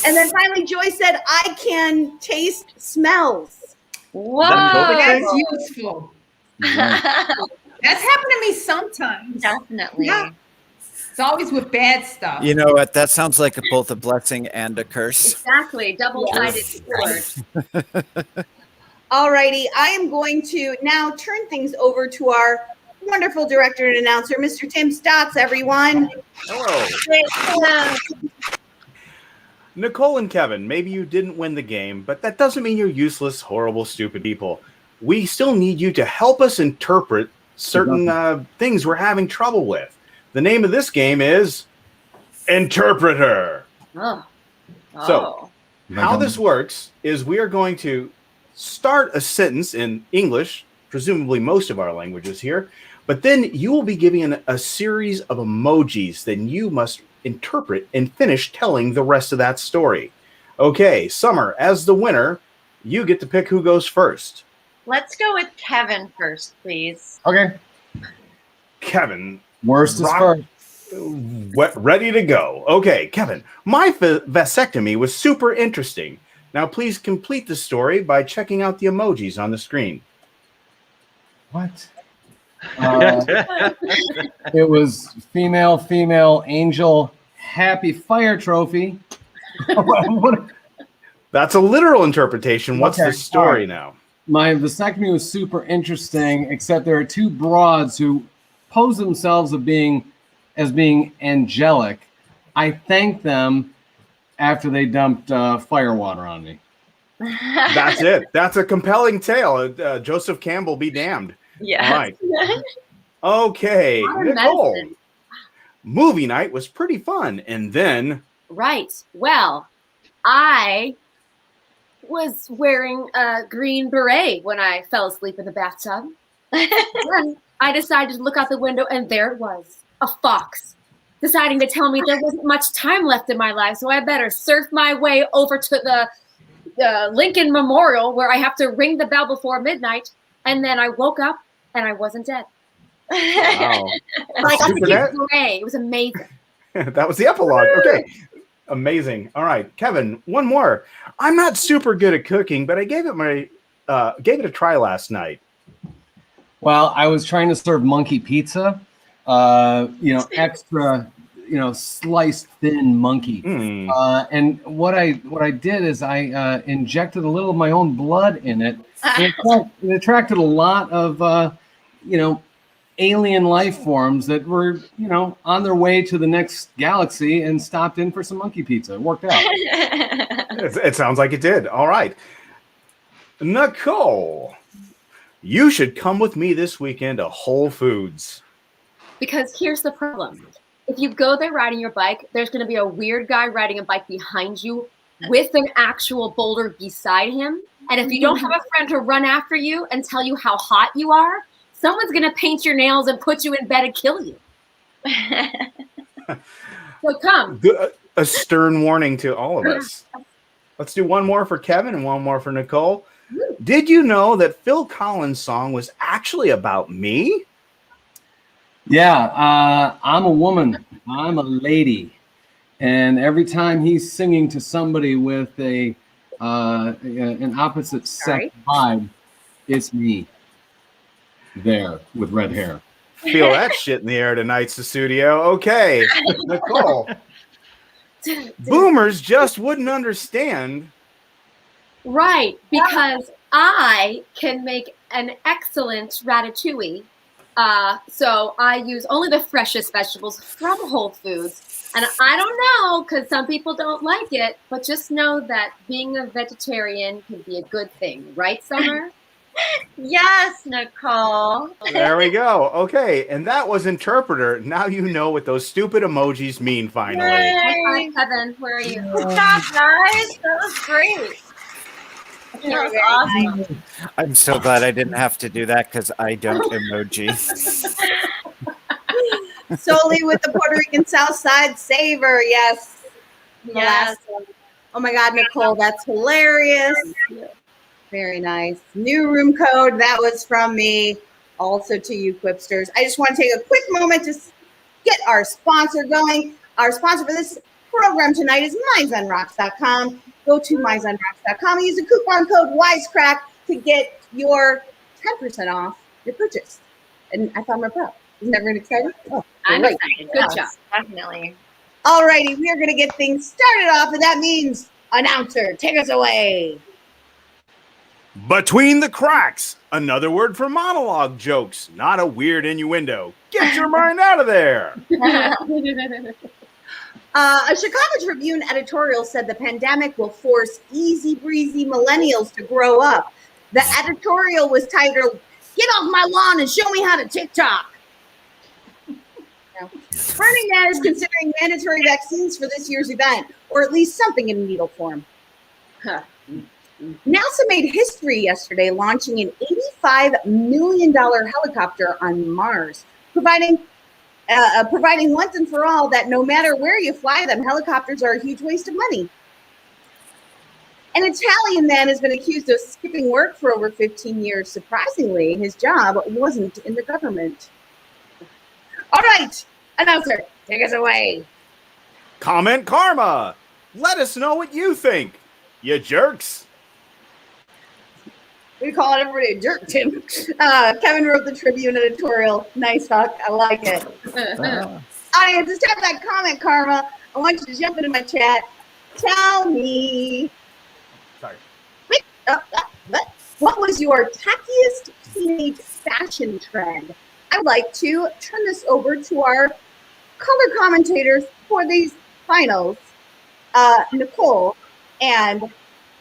And then finally, Joy said, I can taste smells. Whoa. That's useful. That's happened to me sometimes. Definitely. Yeah. It's always with bad stuff. You know what? That sounds like both a blessing and a curse. Exactly. Double-sided sword. All righty. I am going to now turn things over to our wonderful director and announcer, Mr. Tim Stotts, everyone. Hello. Nicole and Kevin, maybe you didn't win the game, but that doesn't mean you're useless, horrible, stupid people. We still need you to help us interpret certain things we're having trouble with. The name of this game is Interpreter. Oh. So, how this works is we are going to start a sentence in English, presumably most of our languages here, but then you will be given a series of emojis that you must interpret and finish telling the rest of that story. Okay, Summer, as the winner, you get to pick who goes first. Let's go with Kevin first, please. Okay. Kevin. Worst is first. Ready to go. Okay, Kevin, my vasectomy was super interesting. Now, please complete the story by checking out the emojis on the screen. What? It was female, angel, happy fire trophy. That's a literal interpretation. What's Okay, the story all right. now? My vasectomy was super interesting, except there are two broads who pose themselves as being angelic. I thanked them after they dumped fire water on me. That's it. That's a compelling tale. Joseph Campbell be damned. Yes. All right. Okay, Modern Nicole. medicine. Movie night was pretty fun. And then... Right. Well, I was wearing a green beret when I fell asleep in the bathtub. Then I decided to look out the window, and there it was, a fox, deciding to tell me there wasn't much time left in my life, so I better surf my way over to the Lincoln Memorial, where I have to ring the bell before midnight. And then I woke up, and I wasn't dead. Wow. Like a Super cute net? beret. It was amazing. That was the epilogue. Okay. Amazing. All right, Kevin, one more. I'm not super good at cooking, but I gave it a try last night. Well, I was trying to serve monkey pizza, extra, sliced thin monkey. And what I did is I injected a little of my own blood in it. And it attracted a lot of, alien life forms that were, on their way to the next galaxy and stopped in for some monkey pizza. It worked out. It sounds like it did. All right. Nicole, you should come with me this weekend to Whole Foods. Because here's the problem. If you go there riding your bike, there's going to be a weird guy riding a bike behind you with an actual boulder beside him. And if you don't have a friend to run after you and tell you how hot you are, someone's going to paint your nails and put you in bed and kill you. So come. A stern warning to all of us. Let's do one more for Kevin and one more for Nicole. Did you know that Phil Collins' song was actually about me? Yeah, I'm a woman. I'm a lady. And every time he's singing to somebody with an opposite sex vibe, it's me. There with red hair. Feel that shit in the air tonight, Studio. Okay, Nicole. Boomers just wouldn't understand. Right, because I can make an excellent ratatouille. So I use only the freshest vegetables from Whole Foods. And I don't know, because some people don't like it, but just know that being a vegetarian can be a good thing. Right, Summer? Yes, Nicole. There we go. Okay, and that was Interpreter. Now you know what those stupid emojis mean, finally. Hi, Kevin. Where are you? Good job, guys. That was great. That was awesome. I'm so glad I didn't have to do that because I don't emoji. Solely with the Puerto Rican South Side Saver, yes. Yes. Oh my God, Nicole, that's hilarious. Very nice. New room code, that was from me. Also to you, Quipsters. I just want to take a quick moment to get our sponsor going. Our sponsor for this program tonight is myzenrocks.com. Go to myzenrocks.com and use the coupon code Wisecrack to get your 10% off your purchase. And I thought I'm proud. Isn't everyone excited? Oh, I'm great. excited. Good Yes, job. Definitely. Alrighty, we are going to get things started off, and that means announcer, take us away. Between the cracks, another word for monologue jokes, not a weird innuendo. Get your mind out of there. A Chicago Tribune editorial said the pandemic will force easy breezy millennials to grow up. The editorial was titled, "Get Off My Lawn and Show Me How to TikTok." Burning Man is considering mandatory vaccines for this year's event, or at least something in needle form. NASA made history yesterday launching an $85 million helicopter on Mars, providing once and for all that no matter where you fly them, helicopters are a huge waste of money. An Italian man has been accused of skipping work for over 15 years. Surprisingly, his job wasn't in the government. All right, announcer, take us away. Comment karma. Let us know what you think. You jerks. We call it everybody a jerk, Tim. Kevin wrote the Tribune editorial. Nice, Huck. I like it. Audience, just have that comment, Karma. I want you to jump into my chat. Tell me. Sorry. What was your tackiest teenage fashion trend? I would like to turn this over to our color commentators for these finals, Nicole and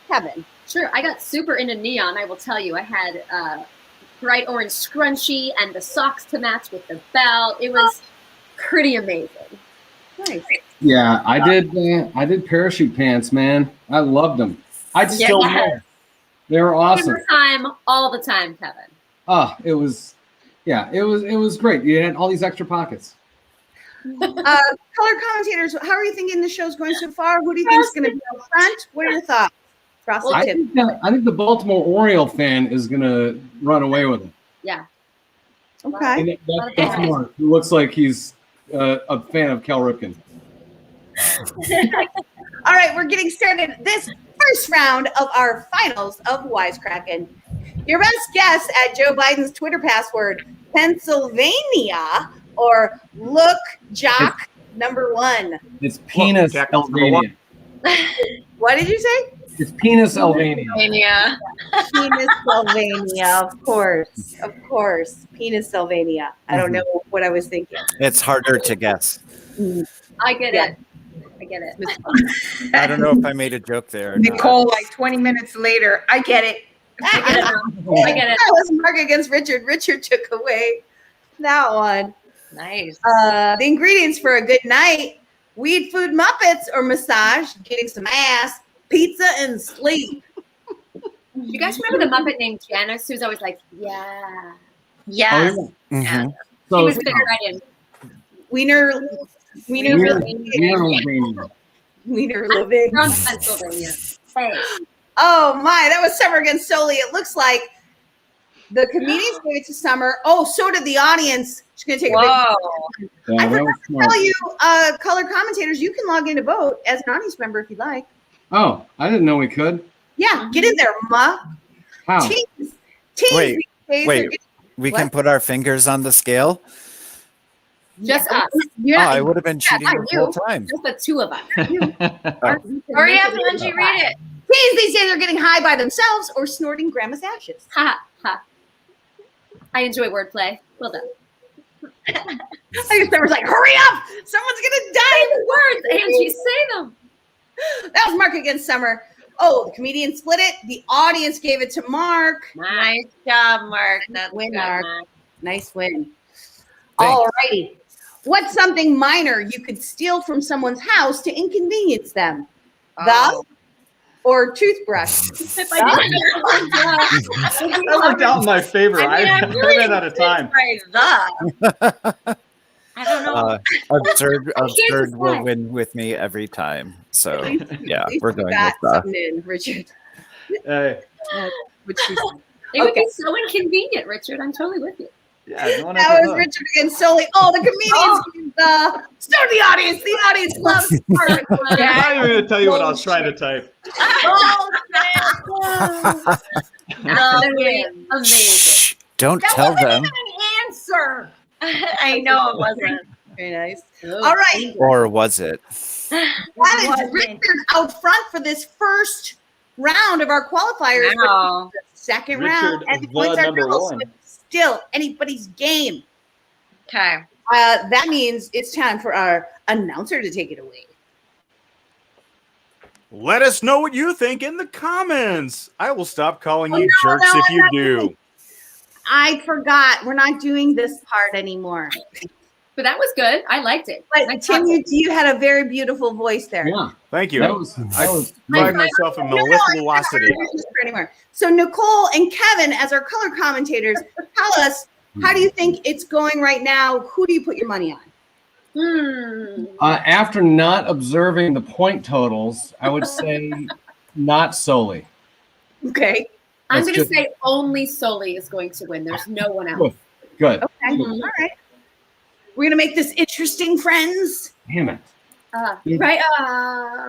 Kevin. Sure, I got super into neon, I will tell you. I had bright orange scrunchie and the socks to match with the belt. It was pretty amazing. Nice. Yeah, I did parachute pants, man. I loved them. I still wear. They were awesome. All the time, Kevin. Oh, it was great. You had all these extra pockets. Color commentators, how are you thinking the show's going so far? Who do you think is going to be up front? What are your thoughts? I think the Baltimore Oriole fan is going to run away with it. Yeah. Okay. That's Mark, who looks like he's a fan of Cal Ripken. All right, we're getting started. This first round of our finals of Wisecrackin'. Your best guess at Joe Biden's Twitter password, Pennsylvania, or Look Jock number 1. It's penis Albania. What did you say? It's penis Albania. Penis Sylvania, of course. Penis Sylvania. I don't know what I was thinking. It's harder to guess. I get it. I don't know if I made a joke there. or not. Nicole, like 20 minutes later, I get it. I get it. That was Mark against Richard. Richard took away that one. Nice. The ingredients for a good night: weed, food, Muppets, or massage, getting some ass, pizza, and sleep. You guys remember the Muppet named Janice, who's always like, yeah. Yes. Oh, yeah. Yeah. So She was fit right in. Wiener living. From Pennsylvania. Hey. Oh my, that was Summer against Soli. It looks like the comedians gave it to Summer. Oh, so did the audience. She's gonna take a big. Yeah, I that forgot was to smart. tell you, color commentators, you can log in to vote as an audience member if you'd like. Oh, I didn't know we could. Yeah, get in there, ma. How? Teams Wait, these days are wait. getting- We What? can put our fingers on the scale? Just us. Oh, I would have been cheating not the whole time. Just the two of us. Hurry up, Angie, read it. Teens these days are getting high by themselves or snorting grandma's ashes. Ha ha. I enjoy wordplay. Well done. I guess Summer's like, hurry up! Someone's gonna die. Say the words, Angie. Say them. That was Mark against Summer. Oh, the comedian split it. The audience gave it to Mark. Nice job, Mark. That's Win, good, Mark. Mark. Nice win. All righty. What's something minor you could steal from someone's house to inconvenience them? The or toothbrush? That worked out in my favor. I ran out of time. I don't know. Absurd will win with me every time. So yeah, we're going with something in, Richard. Hey. It would be so inconvenient, Richard. I'm totally with you. Yeah, no one That has to was look. Richard against Soli. Oh, the comedians. So the audience. The audience loves it. I'm not even going to tell you what I was trying to type. Amazing. Don't tell them. Answer. I know it wasn't. Very nice. All right. Or was it? That is Richard out front for this first round of our qualifiers. Wow. For the second Richard, round. And the points are number girls, one. but still anybody's game. Okay. That means it's time for our announcer to take it away. Let us know what you think in the comments. I will stop calling you jerks no, if I'm you not do. I forgot. We're not doing this part anymore. But that was good. I liked it. But Tim, you had a very beautiful voice there. Yeah. Thank you. That was pride myself in mellifluosity. Anymore. So Nicole and Kevin, as our color commentators, tell us, how do you think it's going right now? Who do you put your money on? After not observing the point totals, I would say not solely. Okay. I'm That's going to just- say only Soli is going to win. There's no one else. Good. Okay. All right. We're going to make this interesting, friends. Damn it. Right.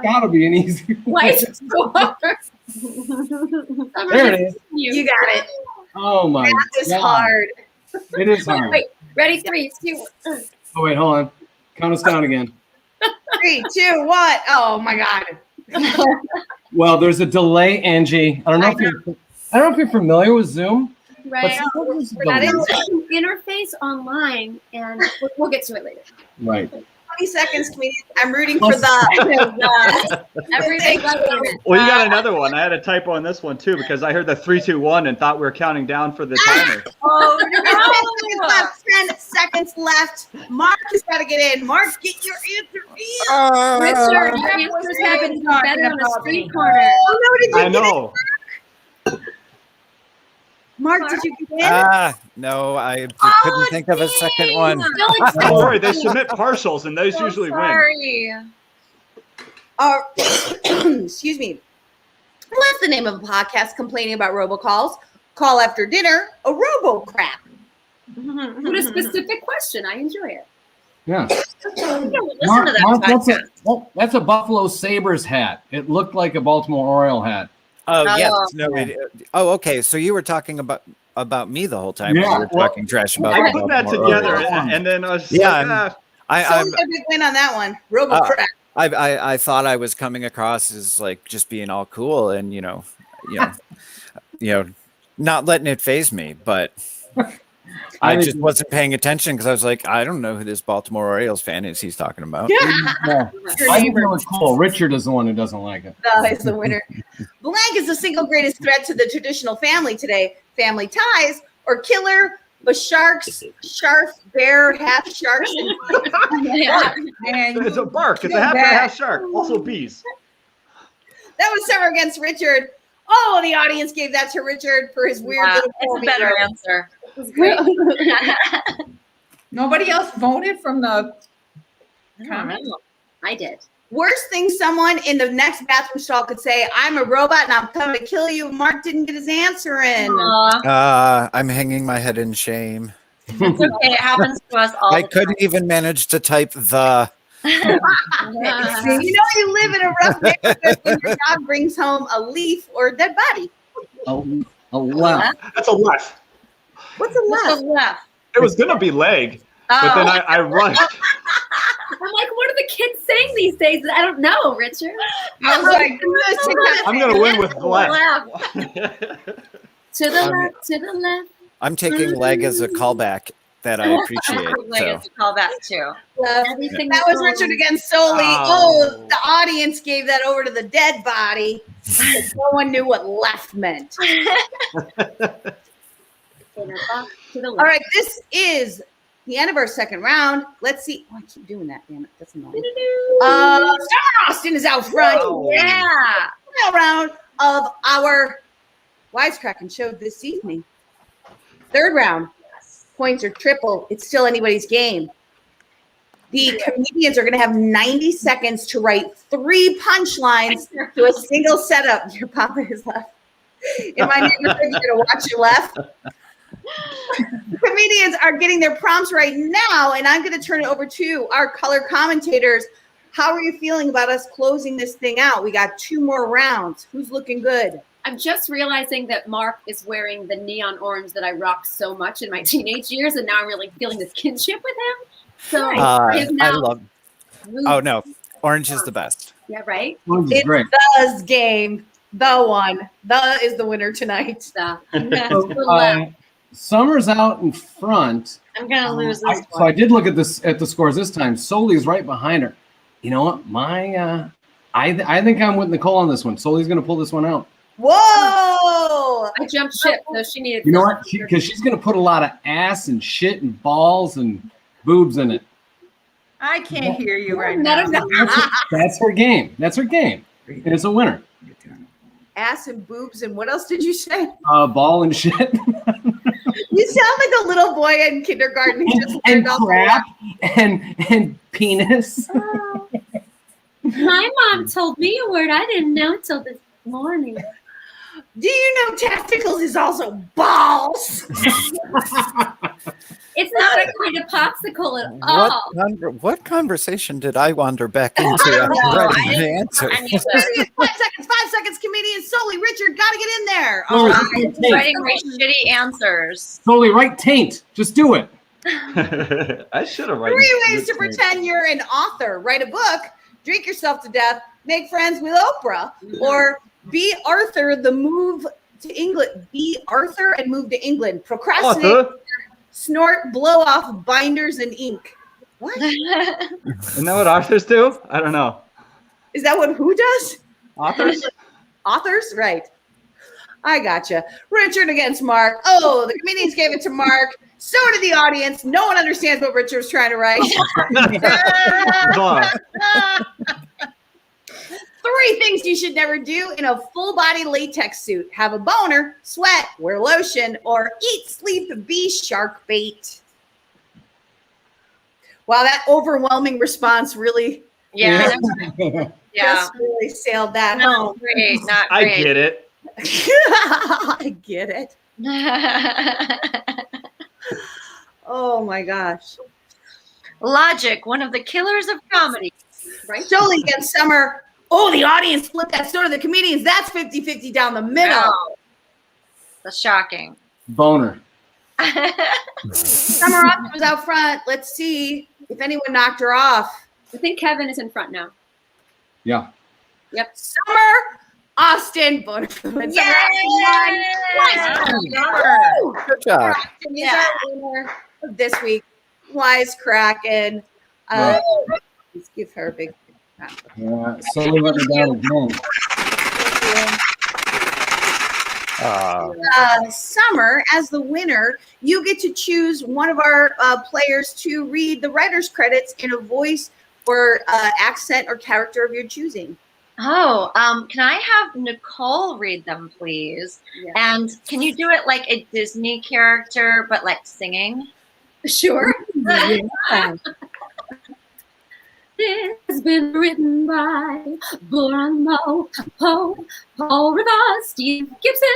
Gotta be an easy one. White score. There it is. You got it. Oh my That is God. hard. It is hard. Wait, ready? 3, 2, 1. Oh wait, hold on. Count us down again. 3, 2, 1. Oh my God. Well, there's a delay, Angie. I don't know if you're familiar with Zoom. Right. But there's a We're not delay. in interface online, and we'll get to it later. Right. 20 seconds, comedians. I'm rooting for the. Everything. Well, you got another one. I had a typo on this one too because I heard the 3, 2, 1 and thought we were counting down for the timer. Oh, 10 seconds left. 10 seconds left. Mark has got to get in. Mark, get your answer in. Richard, your answers have been better on a street corner. Oh, no, did you I know. Mark, did you get in? No, I couldn't think of a second one. Don't worry, they submit partials and those usually win. Excuse me. What's the name of a podcast complaining about robocalls? Call after dinner, a robocrap. What a specific question. I enjoy it. Yeah. Listen Mark, to that podcast. that's a Buffalo Sabres hat. It looked like a Baltimore Oriole hat. Oh yes, no. Okay. So you were talking about me the whole time. Yeah, You were talking trash about. I put that Baltimore together Orioles. and then I was Yeah, I'm So a big win on that one. Robocrap. I thought I was coming across as like just being all cool and you know, not letting it faze me, but I just wasn't paying attention because I was like, I don't know who this Baltimore Orioles fan is he's talking about. No, I think it was cool. Richard is the one who doesn't like it. No, he's the winner. Blank is the single greatest threat to the traditional family today. Family ties or killer, but sharks, shark, bear, half sharks. It's a bark. It's a half bear, half shark. Also bees. That was Sarah against Richard. Oh, the audience gave that to Richard for his weird little It's a better answer. It was great. Nobody else voted from the comments? I did. Worst thing someone in the next bathroom stall could say, I'm a robot and I'm coming to kill you. Mark didn't get his answer in. I'm hanging my head in shame. It's okay. It happens to us all. I couldn't even manage to type the. You know you live in a rough neighborhood when your dog brings home a leaf or a dead body. A left. That's a left. What's a left? left? It was gonna be leg, but then I rushed. I'm like, what are the kids saying these days? I don't know, Richard. I was like, I'm gonna win with left. To the left, to the left. I'm taking leg as a callback that I appreciate. Like So. call that too. That was Richard against Soli. Oh, the audience gave that over to the dead body. No one knew what left meant. All right, this is the end of our second round. Let's see. Oh, I keep doing that. Damn it. That's annoying. Star Austin is out front. Oh. Yeah. Final round of our Wisecrackin' show this evening. Third round. Points are triple. It's still anybody's game. The comedians are going to have 90 seconds to write 3 punchlines to a single setup. Your papa is left. In my neighborhood, you're going to watch your left. Comedians are getting their prompts right now, and I'm going to turn it over to our color commentators. How are you feeling about us closing this thing out? We got 2 more rounds. Who's looking good? I'm just realizing that Mark is wearing the neon orange that I rocked so much in my teenage years, and now I'm really feeling this kinship with him. So he's now I love. Oh no, orange is the best. Yeah, right? Orange is It's great. the game. The one. The is the winner tonight. So, Summer's out in front. I'm gonna lose this So I did look at the scores this time. Soli's right behind her. You know what? I think I'm with Nicole on this one. Soli's going to pull this one out. Whoa! I jumped ship, so she needed. You know what? Because she's going to put a lot of ass and shit and balls and boobs in it. I can't hear you right now. That's her game. That's her game. And it's a winner. Ass and boobs and what else did you say? Ball and shit. You sound like a little boy in kindergarten who just and learned all the crap and penis. My mom told me a word I didn't know until this morning. Do you know testicles is also balls? It's not a kind of popsicle at all. What conversation did I wander back into after writing the answer? 5 seconds, comedian Solely Richard, gotta get in there. Oh, All right. right. Writing my shitty answers. Totally right, taint. Just do it. I should have written. 3 ways to pretend you're an author. Write a book, drink yourself to death, make friends with Oprah, or be Arthur the move to England. Be Arthur and move to England. Procrastinate. Arthur? Snort, blow off binders and ink. What? Isn't that what authors do? I don't know. Is that what who does? Authors? Authors? Right. I gotcha. Richard against Mark. Oh, the comedians gave it to Mark. So did the audience. No one understands what Richard was trying to write. 3 things you should never do in a full-body latex suit. Have a boner, sweat, wear lotion, or eat, sleep, be shark bait. Wow, that overwhelming response really just really sailed that home. Great, not I great. get it. I get it. Oh my gosh. Logic, one of the killers of comedy. Right? Jolie against Summer. Oh, the audience flipped that story to the comedians. That's 50-50 down the middle. No. That's shocking. Boner. Summer Austin was out front. Let's see if anyone knocked her off. I think Kevin is in front now. Yeah. Yep. Summer Austin. Boner for the win. Summer Austin won. Good job. Austin is our winner of this week. Wisecrackin'. Let's give her a big Yeah. Slowly let me down again. Summer, as the winner, you get to choose one of our players to read the writer's credits in a voice or accent or character of your choosing. Oh, can I have Nicole read them, please? Yeah. And can you do it like a Disney character, but like singing? Sure. Yeah. It's been written by Bournemouth, Poe, Paul Rivas, Steve Gibson,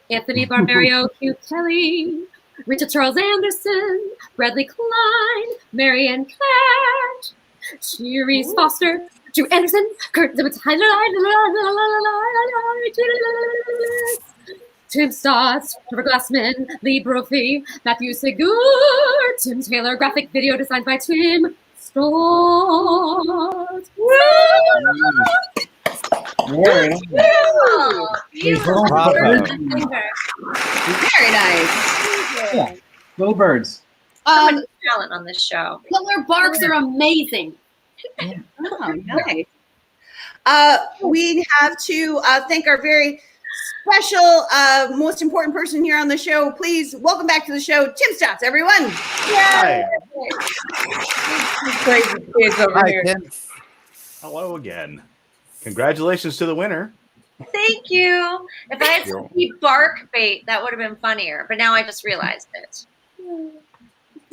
Anthony Barbario, Hugh Kelly, Richard Charles Anderson, Bradley Klein, Marianne Clash, Cherise Foster, Drew Anderson, Kurt Tim Stotts, Trevor Glassman, Lee Brophy, Matthew Segur, Tim Taylor, graphic video designed by Tim Stotts. Very nice. Very nice. Yeah. Go birds. So much talent on this show. Killer barks are amazing. Oh, nice. We have to thank our very special, most important person here on the show. Please welcome back to the show, Tim Stotts, everyone. Hi. Crazy kids over here. Hello again. Congratulations to the winner. Thank you. If I had some bark bait, that would have been funnier. But now I just realized it.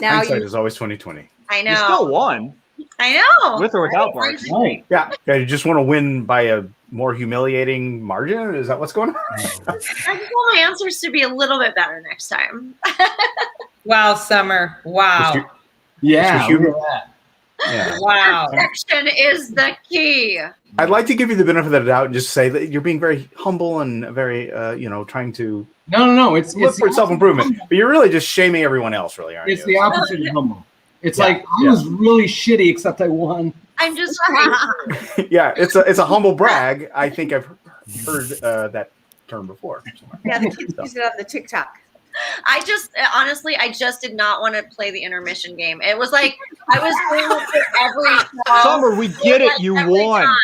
Now Hindsight is always 20/20. I know. You still won. I know. With or without barks. Right. Yeah. You just want to win by a more humiliating margin? Is that what's going on? I just want my answers to be a little bit better next time. Wow, Summer. Wow. Yeah. Mr. Huber. Look at that. Yeah. Wow. Perfection is the key. I'd like to give you the benefit of the doubt and just say that you're being very humble and very, trying to No. It's look for self-improvement. But you're really just shaming everyone else, really, aren't It's you? the opposite of humble. It's Yeah, like I was really shitty, except I won. I'm just Yeah, it's a humble brag. I think I've heard that term before. Yeah, the kids use it on the TikTok. I just did not want to play the intermission game. It was like I was doing it for every show. Summer, we get it. You every won. time.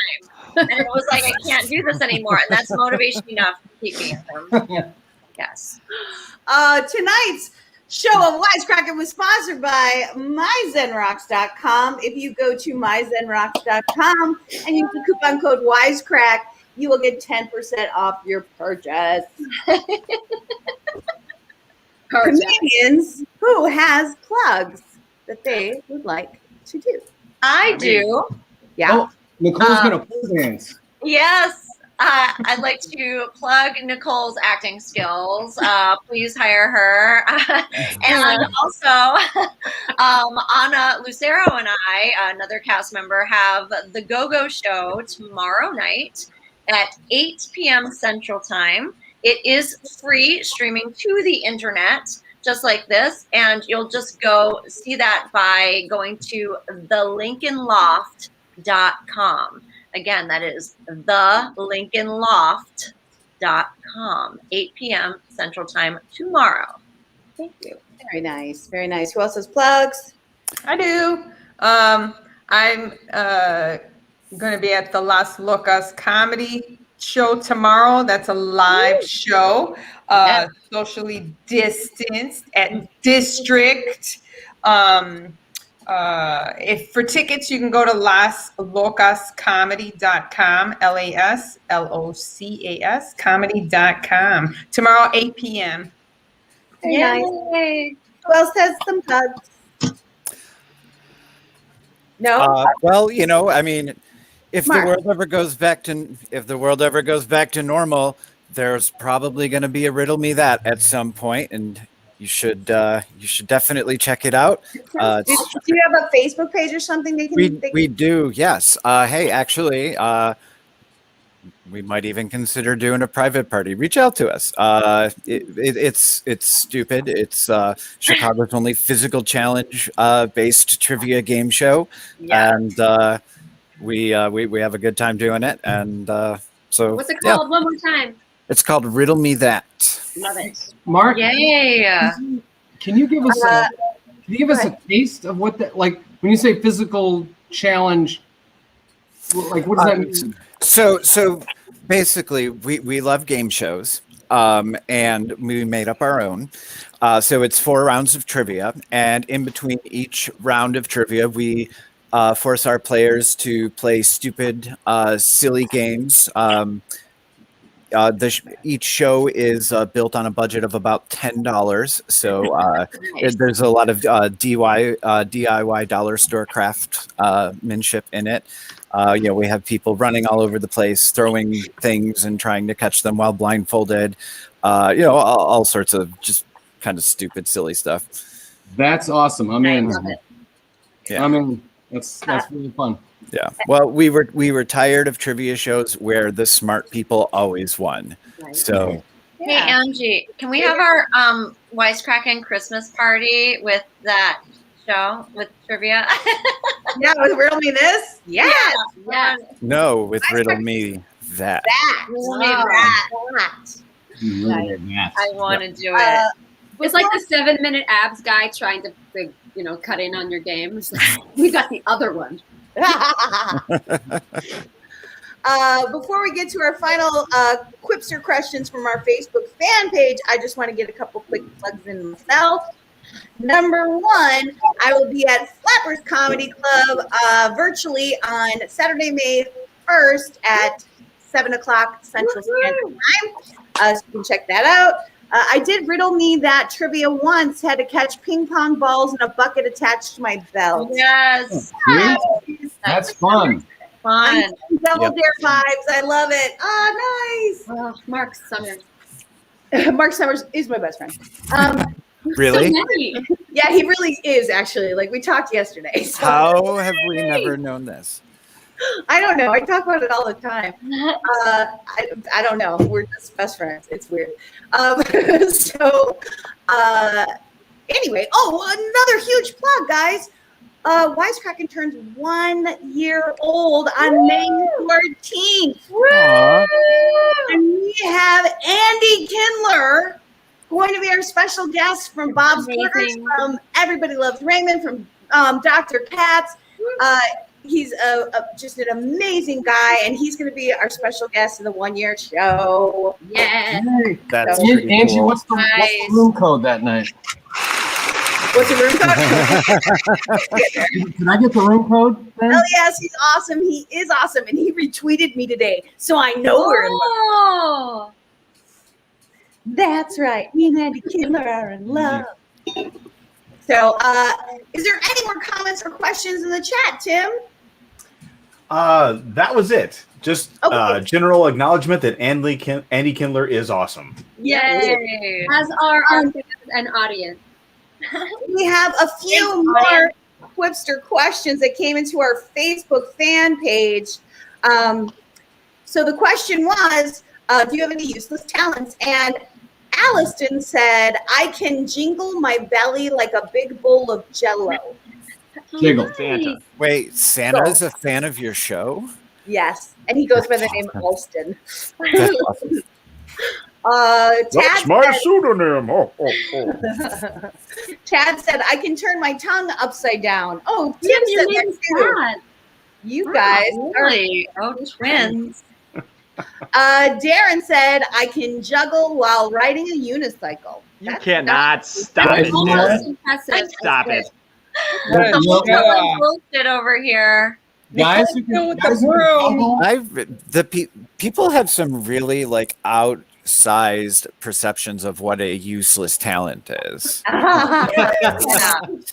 And it was like, I can't do this anymore. And that's motivation enough to keep me at them. Yes. Tonight's show of Wisecrackin' was sponsored by myzenrocks.com. If you go to myzenrocks.com and use the coupon code Wisecrack, you will get 10% off your purchase. Comedians, who has plugs that they would like to do? I do. Yeah. Oh, Nicole's gonna pole dance. Yes. I'd like to plug Nicole's acting skills. Please hire her. And also, Anna Lucero and I, another cast member, have the Go-Go Show tomorrow night at 8 p.m. Central Time. It is free, streaming to the internet, just like this, and you'll just go see that by going to thelincolnloft.com. Again, that is thelincolnloft.com, 8 p.m. Central Time tomorrow. Thank you. Very nice. Very nice. Who else has plugs? I do. I'm going to be at the Las Locas Comedy Show tomorrow. That's a live show, socially distanced at District. If for tickets, you can go to laslocascomedy.com, LASLOCAS comedy.com. Tomorrow, 8 p.m. Very nice. Who else has some plugs? No. Well, I mean, if the world ever goes back to normal, there's probably going to be a Riddle Me That at some point, and you should definitely check it out. Do you have a Facebook page or something they can? We do, yes. Hey, actually, we might even consider doing a private party. Reach out to us. It's stupid. It's Chicago's only physical challenge based trivia game show, and we have a good time doing it. And so, what's it called? One more time. It's called Riddle Me That. Love it. Mark, Yay! Can you give us a taste of what that, like when you say physical challenge? Like what does that mean? So basically, we love game shows, and we made up our own. So it's 4 rounds of trivia, and in between each round of trivia, we force our players to play stupid, silly games. Each show is built on a budget of about $10, so there's a lot of DIY dollar store craftsmanship in it. We have people running all over the place, throwing things and trying to catch them while blindfolded. All sorts of just kind of stupid, silly stuff. That's awesome. I'm in. Yeah. I'm in. That's really fun. Yeah. Well, we were tired of trivia shows where the smart people always won. Right. So. Hey, Angie, can we have our Wisecrackin' Christmas party with that show with trivia? Yeah, with Riddle Me This? Yes. Yeah. No, with Riddle Me That. Riddle Me That. Yes. I want to do it. It's like the 7-minute abs guy trying to, cut in on your game. It's like, we got the other one. Before we get to our final Quipster questions from our Facebook fan page, I just want to get a couple quick plugs in myself. Number 1, I will be at Flappers Comedy Club virtually on Saturday, May 1st at 7 o'clock Central Standard Time. So you can check that out. I did Riddle Me That trivia once, had to catch ping pong balls in a bucket attached to my belt. Yes. That's fun. Fun. Double Dare vibes. I love it. Oh, nice. Oh, Mark Summers. Mark Summers is my best friend. Really? So many. Yeah, he really is, actually. Like, we talked yesterday. So. How have we never known this? I don't know. I talk about it all the time. I don't know. We're just best friends. It's weird. Anyway. Oh, another huge plug, guys. Wisecrackin' turns 1 year old on May 14th. And we have Andy Kindler going to be our special guest from Bob's Burgers, from Everybody Loves Raymond, from Dr. Katz. He's just an amazing guy, and he's going to be our special guest in the 1 year show. Yeah. That's Angie, pretty cool. what's the room code that night? What's the room code? Can I get the room code? Then? Oh, yes, he's awesome. He is awesome, and he retweeted me today, so I know we're in love. That's right. Me and Andy Kindler are in love. So, is there any more comments or questions in the chat, Tim? That was it. Just general acknowledgement that Andy Kindler is awesome. Yay! As are our fans and audience. We have a few more Quipster questions that came into our Facebook fan page. So the question was, do you have any useless talents? And Alliston said, I can jingle my belly like a big bowl of Jell-O. Jiggle. Santa. Wait, Santa's a fan of your show? Yes, and he goes by the name Alston. That's awesome. That's my pseudonym. Chad said, I can turn my tongue upside down. Oh, Tim said that too. You guys really? Oh, twins. Darren said, I can juggle while riding a unicycle. You cannot stop it. Stop it. Someone bullshit over here. Guys, people have some really like outsized perceptions of what a useless talent is.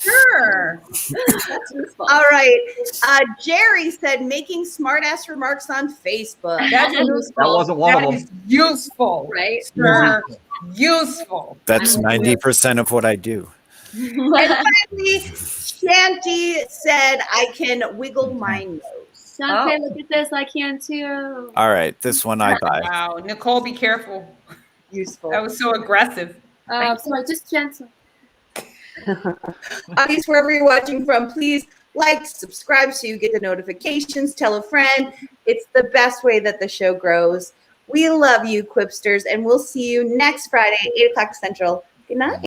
Sure. That's useful. All right. Jerry said making smartass remarks on Facebook. That's useful. That wasn't one of them. Useful, right? Sure. Useful. That's 90% of what I do. And finally, Shanty said, I can wiggle my nose. Shanty, look at this. I can too. All right, this one I buy. Wow, Nicole, be careful. Useful. That was so aggressive. Sorry, just gentle. Audience, wherever you're watching from, please like, subscribe so you get the notifications, tell a friend. It's the best way that the show grows. We love you, Quipsters, and we'll see you next Friday, 8 o'clock Central. Good night.